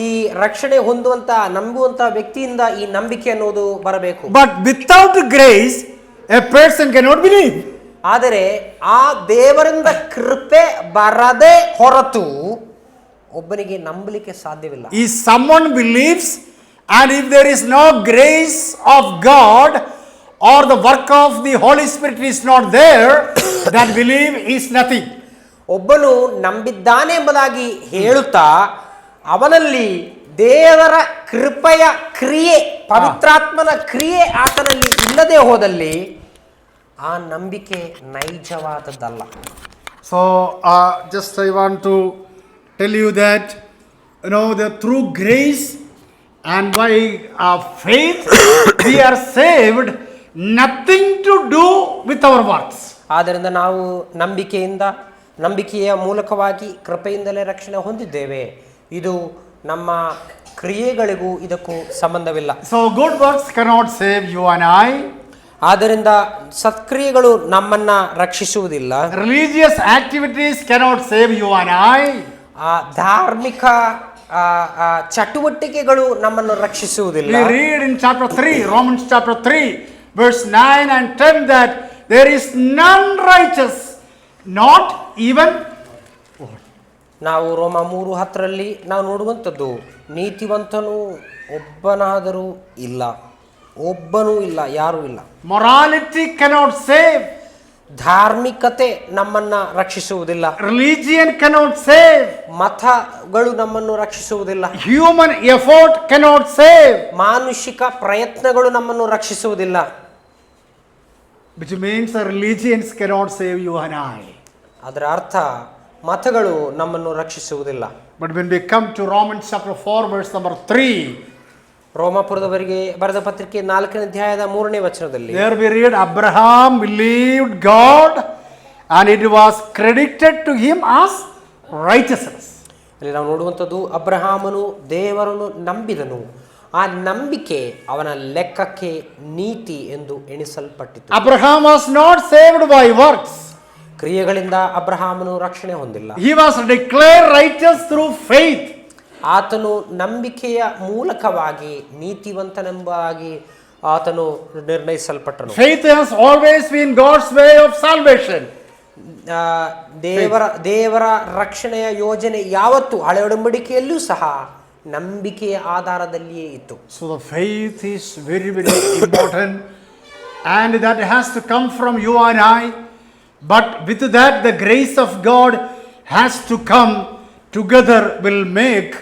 ಈ ರಕ್ಷಣೆ ಹೊಂದುವಂತ ನಂಬುವಂತ ವ್ಯಕ್ತಿಯಿಂದ ಈ ನಂಬಿಕೆ ಅನ್ನೋದು ಬರಬೇಕು. But without grace a person cannot believe. ಆದರೆ ಆ ದೇವರಿಂದ ಕೃಪೆ ಬರದೆ ಹೊರತು ಒಬ್ಬನಿಗೆ ನಂಬಲಿಕ್ಕೆ ಸಾಧ್ಯವಿಲ್ಲ. If someone believes and if there is no grace of God or the work of the Holy Spirit is not there, that belief is nothing. ಒಬ್ಬನು ನಂಬಿದ್ದಾನೆ ಎಂಬುದಾಗಿ ಹೇಳುತ್ತಾ ಅವನಲ್ಲಿ ದೇವರ ಕೃಪೆಯ ಕ್ರಿಯೆ, ಪವಿತ್ರಾತ್ಮನ ಕ್ರಿಯೆ ಆತನಲ್ಲಿ ಇಲ್ಲದೆ ಹೋದಲ್ಲಿ ಆ ನಂಬಿಕೆ ನೈಜವಾದದ್ದಲ್ಲ. So just I want to tell you that that through grace and by faith we are saved, nothing to do with our works. ಆದ್ದರಿಂದ ನಾವು ನಂಬಿಕೆಯ ಮೂಲಕವಾಗಿ ಕೃಪೆಯಿಂದಲೇ ರಕ್ಷಣೆ ಹೊಂದಿದ್ದೇವೆ. ಇದು ನಮ್ಮ ಕ್ರಿಯೆಗಳಿಗೂ ಇದಕ್ಕೂ ಸಂಬಂಧವಿಲ್ಲ. So good works cannot save you and I. ಆದ್ದರಿಂದ ಸತ್ಕ್ರಿಯೆಗಳು ನಮ್ಮನ್ನ ರಕ್ಷಿಸುವುದಿಲ್ಲ. Religious activities cannot save you and I. ಧಾರ್ಮಿಕ ಚಟುವಟಿಕೆಗಳು ನಮ್ಮನ್ನು ರಕ್ಷಿಸುವುದಿಲ್ಲ. We read in chapter 3, Romans chapter 3, verse 9 and 10 that there is none righteous, not even one. ನಾವು ರೋಮ 3:10 ನಾವು ನೋಡುವಂಥದ್ದು ನೀತಿವಂತನು ಒಬ್ಬನಾದರೂ ಇಲ್ಲ, ಒಬ್ಬನೂ ಇಲ್ಲ, ಯಾರೂ ಇಲ್ಲ. Morality cannot save. ಧಾರ್ಮಿಕತೆ ನಮ್ಮನ್ನ ರಕ್ಷಿಸುವುದಿಲ್ಲ. Religion cannot save. ಮತಗಳು ನಮ್ಮನ್ನು ರಕ್ಷಿಸುವುದಿಲ್ಲ. Human effort cannot save. ಮಾನುಷಿಕ ಪ್ರಯತ್ನಗಳು ನಮ್ಮನ್ನು ರಕ್ಷಿಸುವುದಿಲ್ಲ. Which means the religions cannot save you and I. ಅದರ ಅರ್ಥ ಮತಗಳು ನಮ್ಮನ್ನು ರಕ್ಷಿಸುವುದಿಲ್ಲ. But when we come to Romans chapter 4 verse number 3, ರೋಮಾಪುರದವರಿಗೆ ಬರೆದ ಪತ್ರಿಕೆ 4ನೇ ಅಧ್ಯಾಯದ 3ನೇ ವಚನದಲ್ಲಿ there we read Abraham believed God and it was credited to him as righteousness. ಅಲ್ಲಿ ನಾವು ನೋಡುವಂಥದ್ದು ಅಬ್ರಹಾಮನು ದೇವರನ್ನು ನಂಬಿದನು, ಆ ನಂಬಿಕೆ ಅವನ ಲೆಕ್ಕಕ್ಕೆ ನೀತಿ ಎಂದು ಎಣಿಸಲ್ಪಟ್ಟಿತು. Abraham was not saved by works. ಕ್ರಿಯೆಗಳಿಂದ ಅಬ್ರಹಾಮನು ರಕ್ಷಣೆ ಹೊಂದಿಲ್ಲ. He was declared righteous through faith. ಆತನು ನಂಬಿಕೆಯ ಮೂಲಕವಾಗಿ ನೀತಿವಂತನೆಂಬಾಗಿ ಆತನು ನಿರ್ಣಯಿಸಲ್ಪಟ್ಟನು. Faith has always been God's way of salvation. ದೇವರ ರಕ್ಷಣೆಯ ಯೋಜನೆ ಯಾವತ್ತು ಹಳೆ ಒಡಂಬಡಿಕೆಯಲ್ಲೂ ಸಹ ನಂಬಿಕೆಯ ಆಧಾರದಲ್ಲಿಯೇ ಇತ್ತು. So the faith is very very important and that has to come from you and I, but with that the grace of God has to come together will make,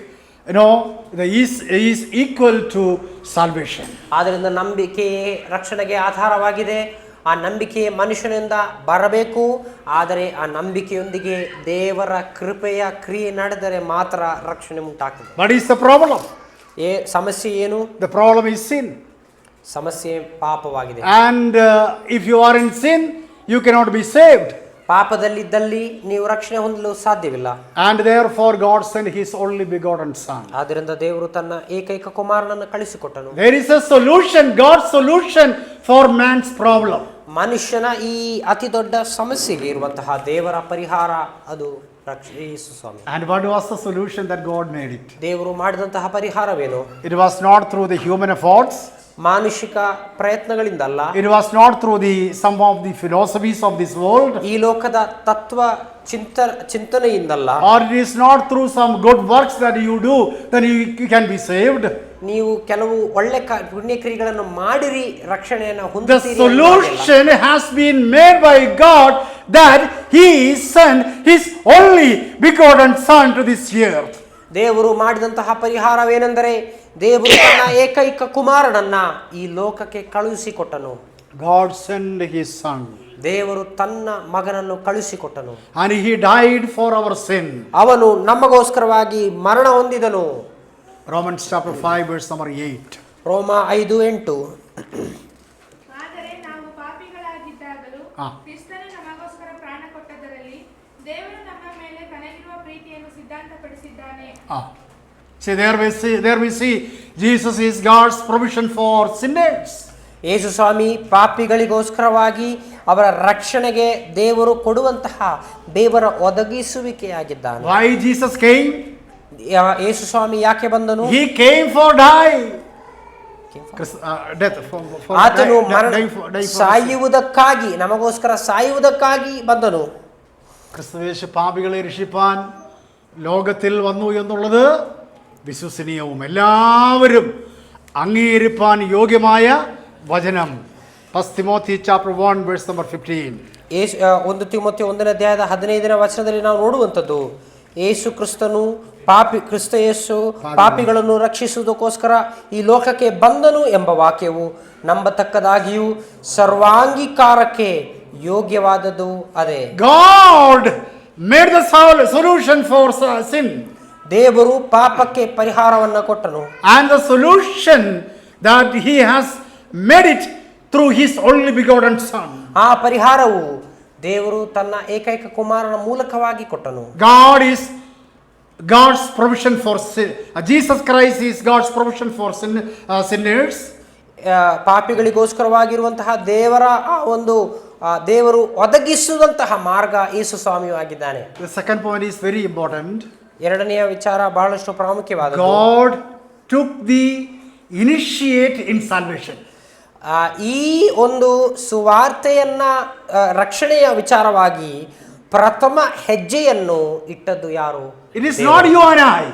is equal to salvation. ಆದ್ದರಿಂದ ನಂಬಿಕೆಯೇ ರಕ್ಷಣೆಗೆ ಆಧಾರವಾಗಿದೆ. ಆ ನಂಬಿಕೆ ಮನುಷ್ಯನಿಂದ ಬರಬೇಕು, ಆದರೆ ಆ ನಂಬಿಕೆಯೊಂದಿಗೆ ದೇವರ ಕೃಪೆಯ ಕ್ರಿಯೆ ನಡೆದರೆ ಮಾತ್ರ ರಕ್ಷಣೆ ಉಂಟಾಗ್ತದೆ. What is the problem? ಸಮಸ್ಯೆ ಏನು? The problem is sin. ಸಮಸ್ಯೆ ಪಾಪವಾಗಿದೆ. And if you are in sin, you cannot be saved. ಪಾಪದಲ್ಲಿದ್ದಲ್ಲಿ ನೀವು ರಕ್ಷಣೆ ಹೊಂದಲು ಸಾಧ್ಯವಿಲ್ಲ. And therefore God sent his only begotten son. ಆದ್ದರಿಂದ ದೇವರು ತನ್ನ ಏಕೈಕ ಕುಮಾರನನ್ನು ಕಳಿಸಿಕೊಟ್ಟನು. There is a solution, God's solution for man's problem. ಮನುಷ್ಯನ ಈ ಅತಿ ದೊಡ್ಡ ಸಮಸ್ಯೆಗೆ ಇರುವಂತಹ ದೇವರ ಪರಿಹಾರ ಅದು ಯೇಸು ಸ್ವಾಮಿ. And what was the solution that God made it? ದೇವರು ಮಾಡಿದಂತಹ ಪರಿಹಾರವೇನು? It was not through the human efforts. ಮಾನುಷಿಕ ಪ್ರಯತ್ನಗಳಿಂದಲ್ಲ. It was not through some of the philosophies of this world. ಈ ಲೋಕದ ತತ್ವ ಚಿಂತನೆಯಿಂದಲ್ಲ. Or it is not through some good works that you do, then you can be saved. ನೀವು ಕೆಲವು ಒಳ್ಳೆ ಪುಣ್ಯಕ್ರಿಯೆಗಳನ್ನು ಮಾಡಿರಿ ರಕ್ಷಣೆಯನ್ನು The ಹೊಂದುತ್ತೀರಿ. solution has been made by God that He sent His only begotten Son to this earth. ದೇವರು ಮಾಡಿದಂತಹ ಪರಿಹಾರವೇನೆಂದರೆ ದೇವರು ತನ್ನ ಏಕೈಕ ಕುಮಾರನನ್ನ ಈ ಲೋಕಕ್ಕೆ ಕಳುಹಿಸಿಕೊಟ್ಟನು. God sent His Son. ದೇವರು ತನ್ನ ಮಗನನ್ನು ಕಳುಹಿಸಿಕೊಟ್ಟನು. And He died for our sin. ಅವನು ನಮಗೋಸ್ಕರವಾಗಿ ಮರಣ ಹೊಂದಿದನು. Romans chapter 5 verse number 8. ರೋಮ 5:8. ಆದರೆ ನಾವು ಪಾಪಿಗಳಾಗಿದ್ದಾಗಲೂ ಕ್ರಿಸ್ತನು ನಮಗೋಸ್ಕರ ಪ್ರಾಣ ಕೊಟ್ಟದರಲ್ಲಿ ದೇವರು ನಮ್ಮ ಮೇಲೆ ತನಗಿರುವ ಪ್ರೀತಿಯನ್ನು ಸಿದ್ಧಾಂತಪಡಿಸಿದ್ದಾನೆ. See, there we see Jesus is God's provision for sinners. ಯೇಸು ಸ್ವಾಮಿ ಪಾಪಿಗಳಿಗೋಸ್ಕರವಾಗಿ ಅವರ ರಕ್ಷಣೆಗೆ ದೇವರು ಕೊಡುವಂತಹ ದೇವರ ಒದಗಿಸುವಿಕೆಯಾಗಿದ್ದಾನೆ. Why Jesus came? ಯೇಸು ಸ್ವಾಮಿ ಯಾಕೆ ಬಂದನು? He came for death. ಆತನು ಸಾಯುವುದಕ್ಕಾಗಿ, ನಮಗೋಸ್ಕರ ಸಾಯುವುದಕ್ಕಾಗಿ ಬಂದನು. ക്രിസ്തുവേശു പാപികളെ രക്ഷിപ്പാൻ ലോകത്തിൽ വന്നു എന്നുള്ളത് വിശ്വസനീയവും എല്ലാവരും അംഗീകരിപ്പാൻ യോഗ്യമായ വചനം. 1 Timothy chapter 1 verse number 15. 1 ತಿಮೋಥೆಯ 1:15 ವಚನದಲ್ಲಿ ನಾವು ನೋಡುವಂಥದ್ದು ಯೇಸು ಕ್ರಿಸ್ತನು ಕ್ರಿಸ್ತ ಯೇಸು ಪಾಪಿಗಳನ್ನು ರಕ್ಷಿಸುವುದಕ್ಕೋಸ್ಕರ ಈ ಲೋಕಕ್ಕೆ ಬಂದನು ಎಂಬ ವಾಕ್ಯವು ನಂಬತಕ್ಕದಾಗಿಯೂ ಸರ್ವಾಂಗೀಕಾರಕ್ಕೆ ಯೋಗ್ಯವಾದದ್ದು ಅದೇ. God made the solution for sin. ದೇವರು ಪಾಪಕ್ಕೆ ಪರಿಹಾರವನ್ನ ಕೊಟ್ಟನು. And the solution that He has made it through His only begotten Son. ಆ ಪರಿಹಾರವು ದೇವರು ತನ್ನ ಏಕೈಕ ಕುಮಾರನ ಮೂಲಕವಾಗಿ ಕೊಟ್ಟನು. God is God's provision for sin. Jesus Christ is God's provision for sinners. ಪಾಪಿಗಳಿಗೋಸ್ಕರವಾಗಿರುವಂತಹ ದೇವರ ಆ ಒಂದು ದೇವರು ಒದಗಿಸುವಂತಹ ಮಾರ್ಗ ಯೇಸು ಸ್ವಾಮಿಯು ಆಗಿದ್ದಾನೆ. The second point is very important. ಎರಡನೆಯ ವಿಚಾರ ಬಹಳಷ್ಟು ಪ್ರಾಮುಖ್ಯವಾದದ್ದು. God took the initiate in salvation. ಈ ಒಂದು ಸುವಾರ್ತೆಯನ್ನ ರಕ್ಷಣೆಯ ವಿಚಾರವಾಗಿ ಪ್ರಥಮ ಹೆಜ್ಜೆಯನ್ನು ಇಟ್ಟದ್ದು ಯಾರು? It is not you and I.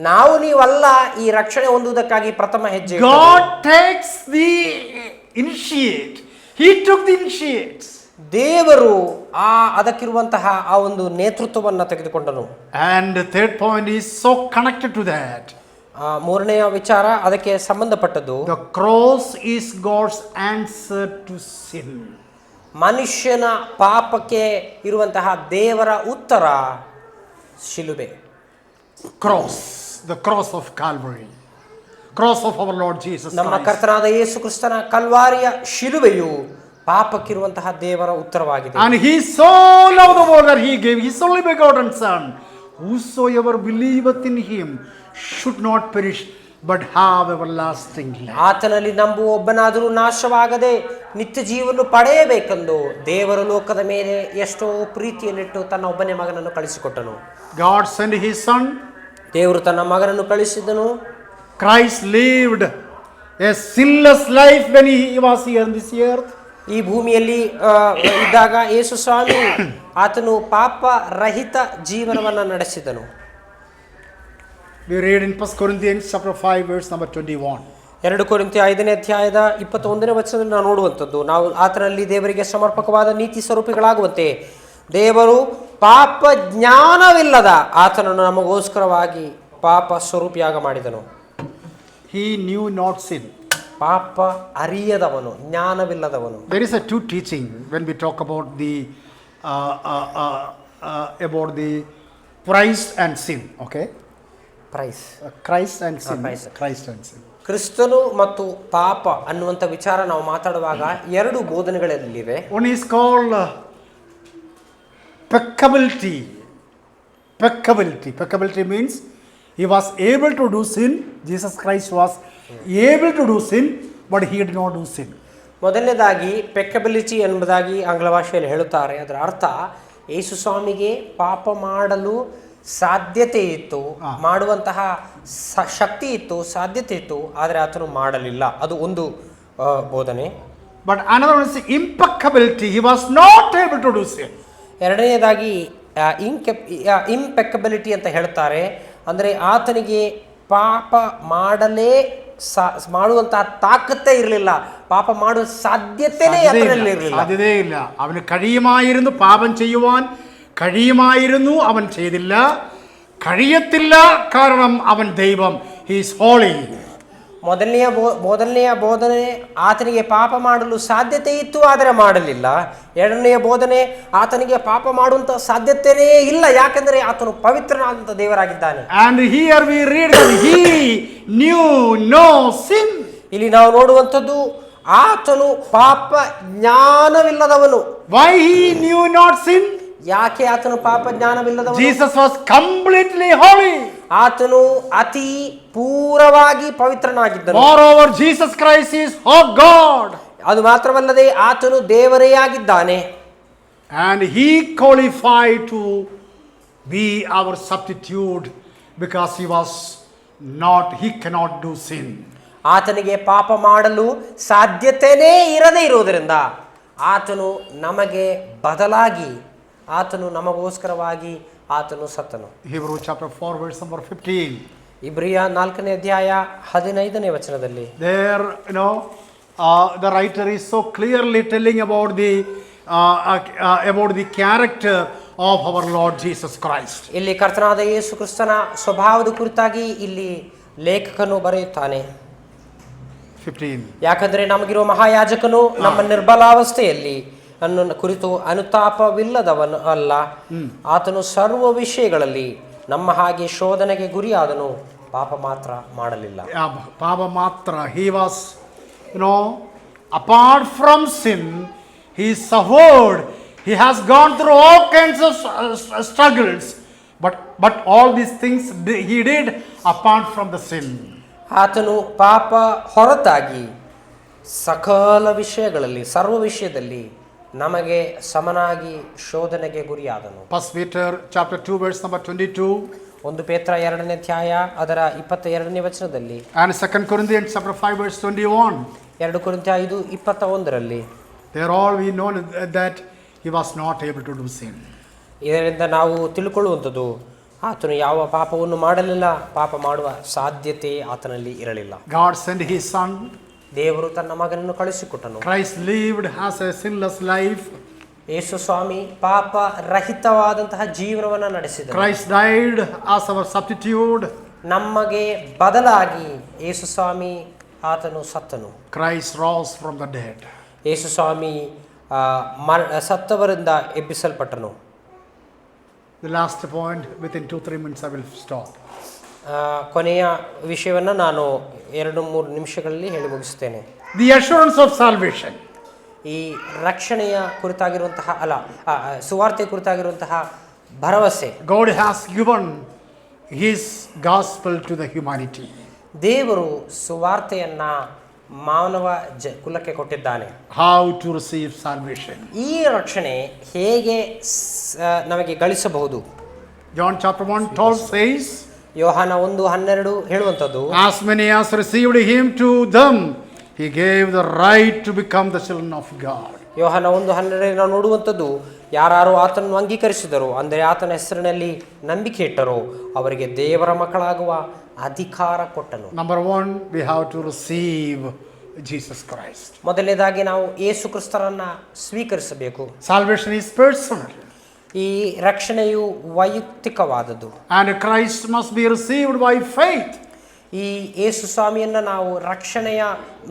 ನಾವು ನೀವಲ್ಲ ಈ ರಕ್ಷಣೆ ಹೊಂದುವುದಕ್ಕಾಗಿ ಪ್ರಥಮ ಹೆಜ್ಜೆ. God takes the initiate. He took the initiates. ದೇವರು ಅದಕ್ಕಿರುವಂತಹ ಆ ಒಂದು ನೇತೃತ್ವವನ್ನು ತೆಗೆದುಕೊಂಡನು. And the third point is so connected to that. ಮೂರನೆಯ ವಿಚಾರ ಅದಕ್ಕೆ ಸಂಬಂಧಪಟ್ಟದ್ದು. The cross is God's answer to sin. ಮನುಷ್ಯನ ಪಾಪಕ್ಕೆ ಇರುವಂತಹ ದೇವರ ಉತ್ತರ ಶಿಲುಬೆ. The cross of Calvary. Cross of our Lord Jesus Christ. ನಮ್ಮ ಕರ್ತನಾದ ಯೇಸು ಕ್ರಿಸ್ತನ ಕಲ್ವಾರಿಯ ಶಿಲುಬೆಯು ಪಾಪಕ್ಕಿರುವಂತಹ ದೇವರ ಉತ್ತರವಾಗಿದೆ. And He so loved the world that He gave His only begotten Son. Whosoever believeth in Him should not perish but have everlasting life. ಆತನಲ್ಲಿ ನಂಬುವ ಒಬ್ಬನಾದರೂ ನಾಶವಾಗದೆ ನಿತ್ಯ ಜೀವವನ್ನು ಪಡೆಯಬೇಕೆಂದು ದೇವರ ಲೋಕದ ಮೇಲೆ ಎಷ್ಟೋ ಪ್ರೀತಿಯನ್ನಿಟ್ಟು ತನ್ನ ಒಬ್ಬನೇ ಮಗನನ್ನು ಕಳಿಸಿಕೊಟ್ಟನು. God sent His Son. ದೇವರು ತನ್ನ ಮಗನನ್ನು ಕಳಿಸಿದನು. Christ lived a sinless life when He was here on this earth. ಈ ಭೂಮಿಯಲ್ಲಿ ಇದ್ದಾಗ ಯೇಸು ಸ್ವಾಮಿ ಆತನು ಪಾಪ ರಹಿತ ಜೀವನವನ್ನು ನಡೆಸಿದನು. We read in 1 Corinthians chapter 5 verse number 21. 2 ಕೊರಿಂಥಿ 5ನೇ ಅಧ್ಯಾಯದ 21ನೇ ವಚನದಲ್ಲಿ ನಾವು ನೋಡುವಂಥದ್ದು, ನಾವು ಆತನಲ್ಲಿ ದೇವರಿಗೆ ಸಮರ್ಪಕವಾದ ನೀತಿ ಸ್ವರೂಪಿಗಳಾಗುವಂತೆ ದೇವರು ಪಾಪ ಜ್ಞಾನವಿಲ್ಲದ ಆತನನ್ನು ನಮಗೋಸ್ಕರವಾಗಿ ಪಾಪ ಸ್ವರೂಪಿಯಾಗ ಮಾಡಿದನು. He knew not sin. ಪಾಪ ಅರಿಯದವನು, ಜ್ಞಾನವಿಲ್ಲದವನು. There is a two teaching when we talk about the Christ and sin. Okay, praise Christ and sin. Christ. Christ and sin. ಕ್ರಿಸ್ತನು ಮತ್ತು ಪಾಪ ಅನ್ನುವಂಥ ವಿಚಾರ ನಾವು ಮಾತಾಡುವಾಗ ಎರಡು ಬೋಧನೆಗಳಲ್ಲಿವೆ. One is called peccability. Peccability means he was able to do sin. Jesus Christ was able to do sin, but he did not do sin. ಮೊದಲನೇದಾಗಿ ಪೆಕ್ಕಬಿಲಿಟಿ ಎಂಬುದಾಗಿ ಆಂಗ್ಲ ಭಾಷೆಯಲ್ಲಿ ಹೇಳುತ್ತಾರೆ. ಅದರ ಅರ್ಥ ಯೇಸು ಸ್ವಾಮಿಗೆ ಪಾಪ ಮಾಡಲು ಸಾಧ್ಯತೆ ಇತ್ತು, ಮಾಡುವಂತಹ ಶಕ್ತಿ ಇತ್ತು, ಸಾಧ್ಯತೆ ಇತ್ತು, ಆದರೆ ಆತನು ಮಾಡಲಿಲ್ಲ. ಅದು ಒಂದು ಬೋಧನೆ. But another one is impeccability. He was not able to do sin. ಎರಡನೇದಾಗಿ ಇಂಪೆಕ್ಕಬಿಲಿಟಿ ಅಂತ ಹೇಳ್ತಾರೆ. ಅಂದರೆ ಆತನಿಗೆ ಪಾಪ ಮಾಡುವಂತಹ ತಾಕತ್ತೇ ಇರಲಿಲ್ಲ, ಪಾಪ ಮಾಡುವ സാധ്യതയേ ഇരലില്ല. അവന് കഴിയുമായിരുന്നു പാപം ചെയ്യുവാൻ, കഴിയുമായിരുന്നു, അവൻ ചെയ്തില്ല. കഴിയത്തില്ല, കാരണം അവൻ ദൈവം. He is holy. ಮೊದಲನೆಯ ಬೋಧನೆ ಆತನಿಗೆ ಪಾಪ ಮಾಡಲು ಸಾಧ್ಯತೆ ಇತ್ತು, ಆದರೆ ಮಾಡಲಿಲ್ಲ. ಎರಡನೆಯ ಬೋಧನೆ ಆತನಿಗೆ ಪಾಪ ಮಾಡುವಂತ ಸಾಧ್ಯತೆಯೇ ಇಲ್ಲ, ಯಾಕೆಂದರೆ ಆತನು ಪವಿತ್ರನಾದಂತ ದೇವರಾಗಿದ್ದಾನೆ. And here we read that he knew no sin. ಇಲ್ಲಿ ನಾವು ನೋಡುವಂಥದ್ದು ಆತನು ಪಾಪ ಜ್ಞಾನವಿಲ್ಲದವನು. Why he knew not sin? ಯಾಕೆ ಆತನು ಪಾಪ ಜ್ಞಾನವಿಲ್ಲದವನು? Jesus was completely holy. ಆತನು ಅತಿ ಪೂರವಾಗಿ ಪವಿತ್ರನಾಗಿದ್ದನು. Moreover, Jesus Christ is oh God. ಅದು ಮಾತ್ರವಲ್ಲದೆ ಆತನು ದೇವರೇ ಆಗಿದ್ದಾನೆ. And he qualified to be our substitute because he cannot do sin. ಆತನಿಗೆ ಪಾಪ ಮಾಡಲು ಸಾಧ್ಯತೆಯೇ ಇರದೇ ಇರುವುದರಿಂದ ಆತನು ನಮಗೆ ಬದಲಾಗಿ, ಆತನು ನಮಗೋಸ್ಕರವಾಗಿ ಆತನು ಸತ್ತನು. Hebrews chapter 4 verse number 15. ಇಬ್ರಿಯ 4ನೇ ಅಧ್ಯಾಯ 15ನೇ ವಚನದಲ್ಲಿ There, the writer is so clearly telling about the character of our Lord Jesus Christ. ಇಲ್ಲಿ ಕರ್ತನಾದ ಯೇಸು ಕ್ರಿಸ್ತನ ಸ್ವಭಾವದ ಕುರಿತಾಗಿ ಇಲ್ಲಿ ಲೇಖಕನು ಬರೆಯುತ್ತಾನೆ. 15. ಯಾಕಂದರೆ ನಮಗಿರುವ ಮಹಾಯಾಜಕನು ನಮ್ಮ ನಿರ್ಬಲಾವಸ್ಥೆಯಲ್ಲಿ ಅನ್ನು ಕುರಿತು ಅನುತಾಪವಿಲ್ಲದವನು ಅಲ್ಲ, ಆತನು ಸರ್ವ ವಿಷಯಗಳಲ್ಲಿ ನಮ್ಮ ಹಾಗೆ ಶೋಧನೆಗೆ ಗುರಿಯಾದನು, ಪಾಪ ಮಾತ್ರ ಮಾಡಲಿಲ್ಲ. ಪಾಪ ಮಾತ್ರ. He was, apart from sin, he suffered. He has gone through all kinds of struggles, but all these things he did apart from the sin. ಆತನು ಪಾಪ ಹೊರತಾಗಿ ಸಕಲ ವಿಷಯಗಳಲ್ಲಿ, ಸರ್ವ ವಿಷಯದಲ್ಲಿ ನಮಗೆ ಸಮನಾಗಿ ಶೋಧನೆಗೆ ಗುರಿಯಾದನು. First Peter chapter 2 verse number 22. 1 ಪೇತ್ರ 2ನೇ ಅಧ್ಯಾಯ ಅದರ 22ನೇ ವಚನದಲ್ಲಿ, and 2 Corinthians chapter 5 verse 21. 2 ಕೊರಿಂಥ್ಯ 5:21ರಲ್ಲಿ there all we know that he was not able to do sin. ಇದರಿಂದ ನಾವು ತಿಳ್ಕೊಳ್ಳುವಂಥದ್ದು ಆತನು ಯಾವ ಪಾಪವನ್ನು ಮಾಡಲಿಲ್ಲ, ಪಾಪ ಮಾಡುವ ಸಾಧ್ಯತೆ ಆತನಲ್ಲಿ ಇರಲಿಲ್ಲ. God sent his son. ದೇವರು ತನ್ನ ಮಗನನ್ನು ಕಳುಹಿಸಿಕೊಟ್ಟನು. Christ lived as a sinless life. ಯೇಸು ಸ್ವಾಮಿ ಪಾಪ ರಹಿತವಾದಂತಹ ಜೀವನವನ್ನು ನಡೆಸಿದನು. Christ died as our substitute. ನಮಗೆ ಬದಲಾಗಿ ಯೇಸು ಸ್ವಾಮಿ ಆತನು ಸತ್ತನು. Christ rose from the dead. Yesu Swami ಸತ್ತವರಿಂದ ಎಬ್ಬಿಸಲ್ಪಟ್ಟನು. The last point, within 2-3 minutes I will stop. ಕೊನೆಯ ವಿಷಯವನ್ನು ನಾನು 2-3 ನಿಮಿಷಗಳಲ್ಲಿ ಹೇಳಿ ಮುಗಿಸ್ತೇನೆ. The assurance of salvation. ಈ ರಕ್ಷಣೆಯ ಕುರಿತಾಗಿರುವಂತಹ ಸುವಾರ್ತೆ ಕುರಿತಾಗಿರುವಂತಹ ಭರವಸೆ. God has given his gospel to the humanity. ದೇವರು ಸುವಾರ್ತೆಯನ್ನ ಮಾನವ ಕುಲಕ್ಕೆ ಕೊಟ್ಟಿದ್ದಾನೆ. How to receive salvation. ಈ ರಕ್ಷಣೆ ಹೇಗೆ ನಮಗೆ ಗಳಿಸಬಹುದು? John chapter 1:12 says, ಯೋಹಾನ 1:12 ಹೇಳುವಂಥದ್ದು, as many as received him, to them he gave the right to become the children of God. ಯೋಹಾನ 1:12 ನಾವು ನೋಡುವಂಥದ್ದು, ಯಾರು ಆತನನ್ನು ಅಂಗೀಕರಿಸಿದರೋ, ಅಂದರೆ ಆತನ ಹೆಸರಿನಲ್ಲಿ ನಂಬಿಕೆ ಇಟ್ಟರೋ ಅವರಿಗೆ ದೇವರ ಮಕ್ಕಳಾಗುವ ಅಧಿಕಾರ ಕೊಟ್ಟನು. Number 1, we have to receive Jesus Christ. ಮೊದಲನೇದಾಗಿ ನಾವು ಯೇಸು ಕ್ರಿಸ್ತರನ್ನ ಸ್ವೀಕರಿಸಬೇಕು. Salvation is personal. ಈ ರಕ್ಷಣೆಯು ವೈಯಕ್ತಿಕವಾದದ್ದು. And Christ must be received by faith. ಈ ಯೇಸು ಸ್ವಾಮಿಯನ್ನು ನಾವು ರಕ್ಷಣೆಯ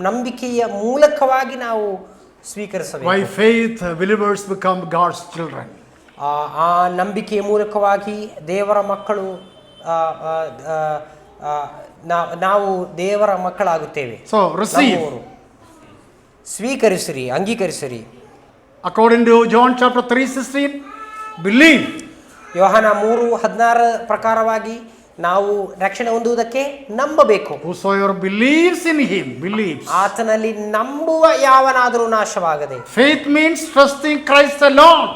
ನಂಬಿಕೆಯ ಮೂಲಕವಾಗಿ ನಾವು ಸ್ವೀಕರಿಸಬೇಕು. By faith, believers become God's children. ಆ ನಂಬಿಕೆಯ ಮೂಲಕವಾಗಿ ದೇವರ ಮಕ್ಕಳು ನಾವು ದೇವರ ಮಕ್ಕಳಾಗುತ್ತೇವೆ. So receive. ಸ್ವೀಕರಿಸಿರಿ, ಅಂಗೀಕರಿಸಿರಿ. According to John chapter 3:16, believe. ಯೋಹಾನ 3:16 ಪ್ರಕಾರವಾಗಿ ನಾವು ರಕ್ಷಣೆ ಹೊಂದುವುದಕ್ಕೆ ನಂಬಬೇಕು. Whosoever believes in him, believes. ಆತನಲ್ಲಿ ನಂಬುವ ಯಾವನಾದರೂ ನಾಶವಾಗದೆ. Faith means trusting Christ alone.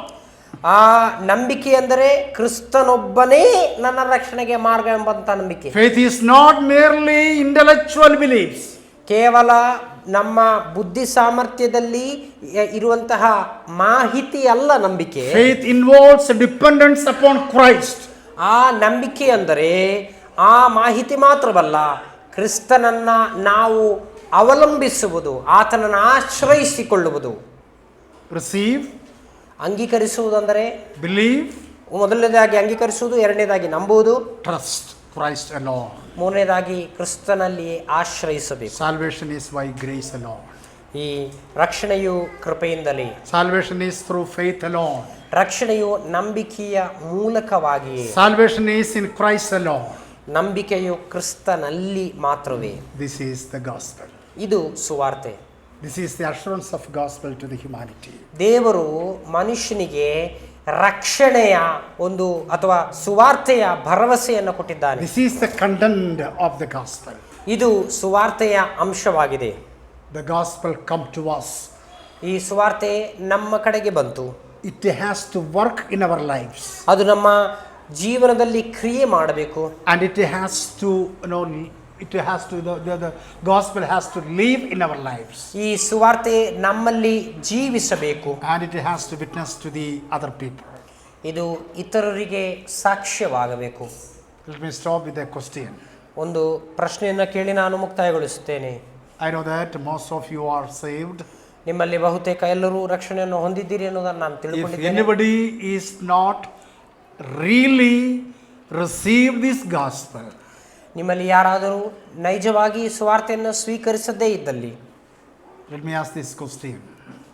ಆ ನಂಬಿಕೆ ಅಂದರೆ ಕ್ರಿಸ್ತನೊಬ್ಬನೇ ನನ್ನ ರಕ್ಷಣೆಗೆ ಮಾರ್ಗ ಎಂಬಂತ ನಂಬಿಕೆ. Faith is not merely intellectual beliefs. ಕೇವಲ ನಮ್ಮ ಬುದ್ಧಿ ಸಾಮರ್ಥ್ಯದಲ್ಲಿ ಇರುವಂತಹ ಮಾಹಿತಿ ಅಲ್ಲ ನಂಬಿಕೆ. Faith involves dependence upon Christ. ಆ ನಂಬಿಕೆ ಅಂದರೆ ಆ ಮಾಹಿತಿ ಮಾತ್ರವಲ್ಲ, ಕ್ರಿಸ್ತನನ್ನ ನಾವು ಅವಲಂಬಿಸುವುದು, ಆತನನ್ನು ಆಶ್ರಯಿಸಿಕೊಳ್ಳುವುದು. Receive, ಅಂಗೀಕರಿಸುವುದಂದರೆ believe, ಮೊದಲನೇದಾಗಿ ಅಂಗೀಕರಿಸುವುದು, ಎರಡನೇದಾಗಿ ನಂಬುವುದು, trust Christ alone. ಮೂರನೇದಾಗಿ ಕ್ರಿಸ್ತನಲ್ಲಿ ಆಶ್ರಯಿಸಬೇಕು. Salvation is by grace alone. ಈ ರಕ್ಷಣೆಯು ಕೃಪೆಯಿಂದಲೇ. Salvation is through faith alone. ರಕ್ಷಣೆಯು ನಂಬಿಕೆಯ ಮೂಲಕವಾಗಿಯೇ. Salvation is in Christ alone. ನಂಬಿಕೆಯು ಕ್ರಿಸ್ತನಲ್ಲಿ ಮಾತ್ರವೇ. This is the gospel. ಇದು ಸುವಾರ್ತೆ. This is the assurance of gospel to the humanity. ದೇವರು ಮನುಷ್ಯನಿಗೆ ರಕ್ಷಣೆಯ ಒಂದು ಅಥವಾ ಸುವಾರ್ತೆಯ ಭರವಸೆಯನ್ನು ಕೊಟ್ಟಿದ್ದಾನೆ. This is the content of the gospel. ಇದು ಸುವಾರ್ತೆಯ ಅಂಶವಾಗಿದೆ. The gospel come to us. ಈ ಸುವಾರ್ತೆ ನಮ್ಮ ಕಡೆಗೆ ಬಂತು. It has to work in our lives. ಅದು ನಮ್ಮ ಜೀವನದಲ್ಲಿ ಕ್ರಿಯೆ ಮಾಡಬೇಕು. And it has to, the gospel has to live in our lives. ಈ ಸುವಾರ್ತೆ ನಮ್ಮಲ್ಲಿ ಜೀವಿಸಬೇಕು. And it has to witness to the other people. ಇದು ಇತರರಿಗೆ ಸಾಕ್ಷ್ಯವಾಗಬೇಕು. Let me stop with a question. ಒಂದು ಪ್ರಶ್ನೆಯನ್ನು ಕೇಳಿ ನಾನು ಮುಕ್ತಾಯಗೊಳಿಸುತ್ತೇನೆ. I know that most of you are saved. ನಿಮ್ಮಲ್ಲಿ ಬಹುತೇಕ ಎಲ್ಲರೂ ರಕ್ಷಣೆಯನ್ನು ಹೊಂದಿದ್ದೀರಿ ಅನ್ನೋದನ್ನು ನಾನು If ತಿಳ್ಕೊಂಡಿದ್ದೇನೆ. anybody is not really received this gospel, ನಿಮ್ಮಲ್ಲಿ ಯಾರಾದರೂ ನೈಜವಾಗಿ ಸುವಾರ್ತೆಯನ್ನು ಸ್ವೀಕರಿಸದೇ ಇದ್ದಲ್ಲಿ, let me ask this question.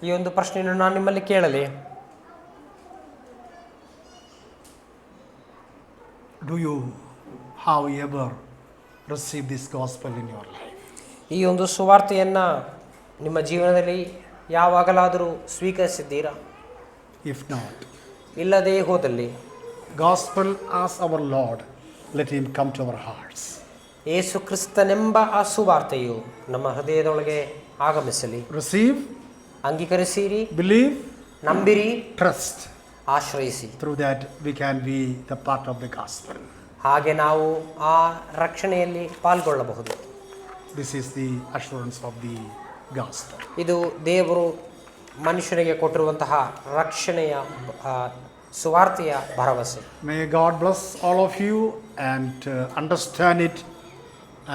ಈ ಒಂದು ಪ್ರಶ್ನೆಯನ್ನು ನಾನು ನಿಮ್ಮಲ್ಲಿ ಕೇಳಲಿ. Do you have ever received this gospel in your life? ಈ ಒಂದು ಸುವಾರ್ತೆಯನ್ನು ನಿಮ್ಮ ಜೀವನದಲ್ಲಿ ಯಾವಾಗಲಾದರೂ ಸ್ವೀಕರಿಸಿದ್ದೀರಾ? If not, ಇಲ್ಲದೇ ಹೋದಲ್ಲಿ gospel as our Lord, let him come to our hearts. ಯೇಸು ಕ್ರಿಸ್ತನೆಂಬ ಆ ಸುವಾರ್ತೆಯು ನಮ್ಮ ಹೃದಯದೊಳಗೆ ಆಗಮಿಸಲಿ. Receive, ಅಂಗೀಕರಿಸಿರಿ, believe, ನಂಬಿರಿ, trust. ಆಶ್ರಯಿಸಿ. Through that we can be the part of the gospel. ಹಾಗೆ ನಾವು ಆ ರಕ್ಷಣೆಯಲ್ಲಿ ಪಾಲ್ಗೊಳ್ಳಬಹುದು. This is the assurance of the gospel. ಇದು ದೇವರು ಮನುಷ್ಯನಿಗೆ ಕೊಟ್ಟಿರುವಂತಹ ರಕ್ಷಣೆಯ ಸುವಾರ್ತೆಯ ಭರವಸೆ. May God bless all of you and understand it,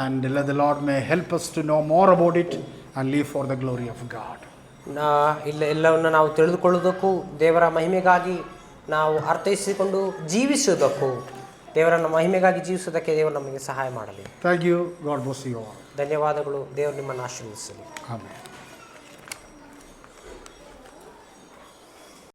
and let the Lord may help us to know more about it and live for the glory of God. ಎಲ್ಲವನ್ನು ನಾವು ತಿಳಿದುಕೊಳ್ಳುವುದಕ್ಕೂ ದೇವರ ಮಹಿಮೆಗಾಗಿ ನಾವು ಅರ್ಥೈಸಿಕೊಂಡು ಜೀವಿಸುವುದಕ್ಕೂ, ದೇವರನ್ನ ಮಹಿಮೆಗಾಗಿ ಜೀವಿಸುವುದಕ್ಕೆ ದೇವರು ನಮಗೆ ಸಹಾಯ ಮಾಡಲಿ. Thank you. God bless you all. ಧನ್ಯವಾದಗಳು. ದೇವರು ನಿಮ್ಮನ್ನು ಆಶೀರ್ವದಿಸಲಿ. Amen.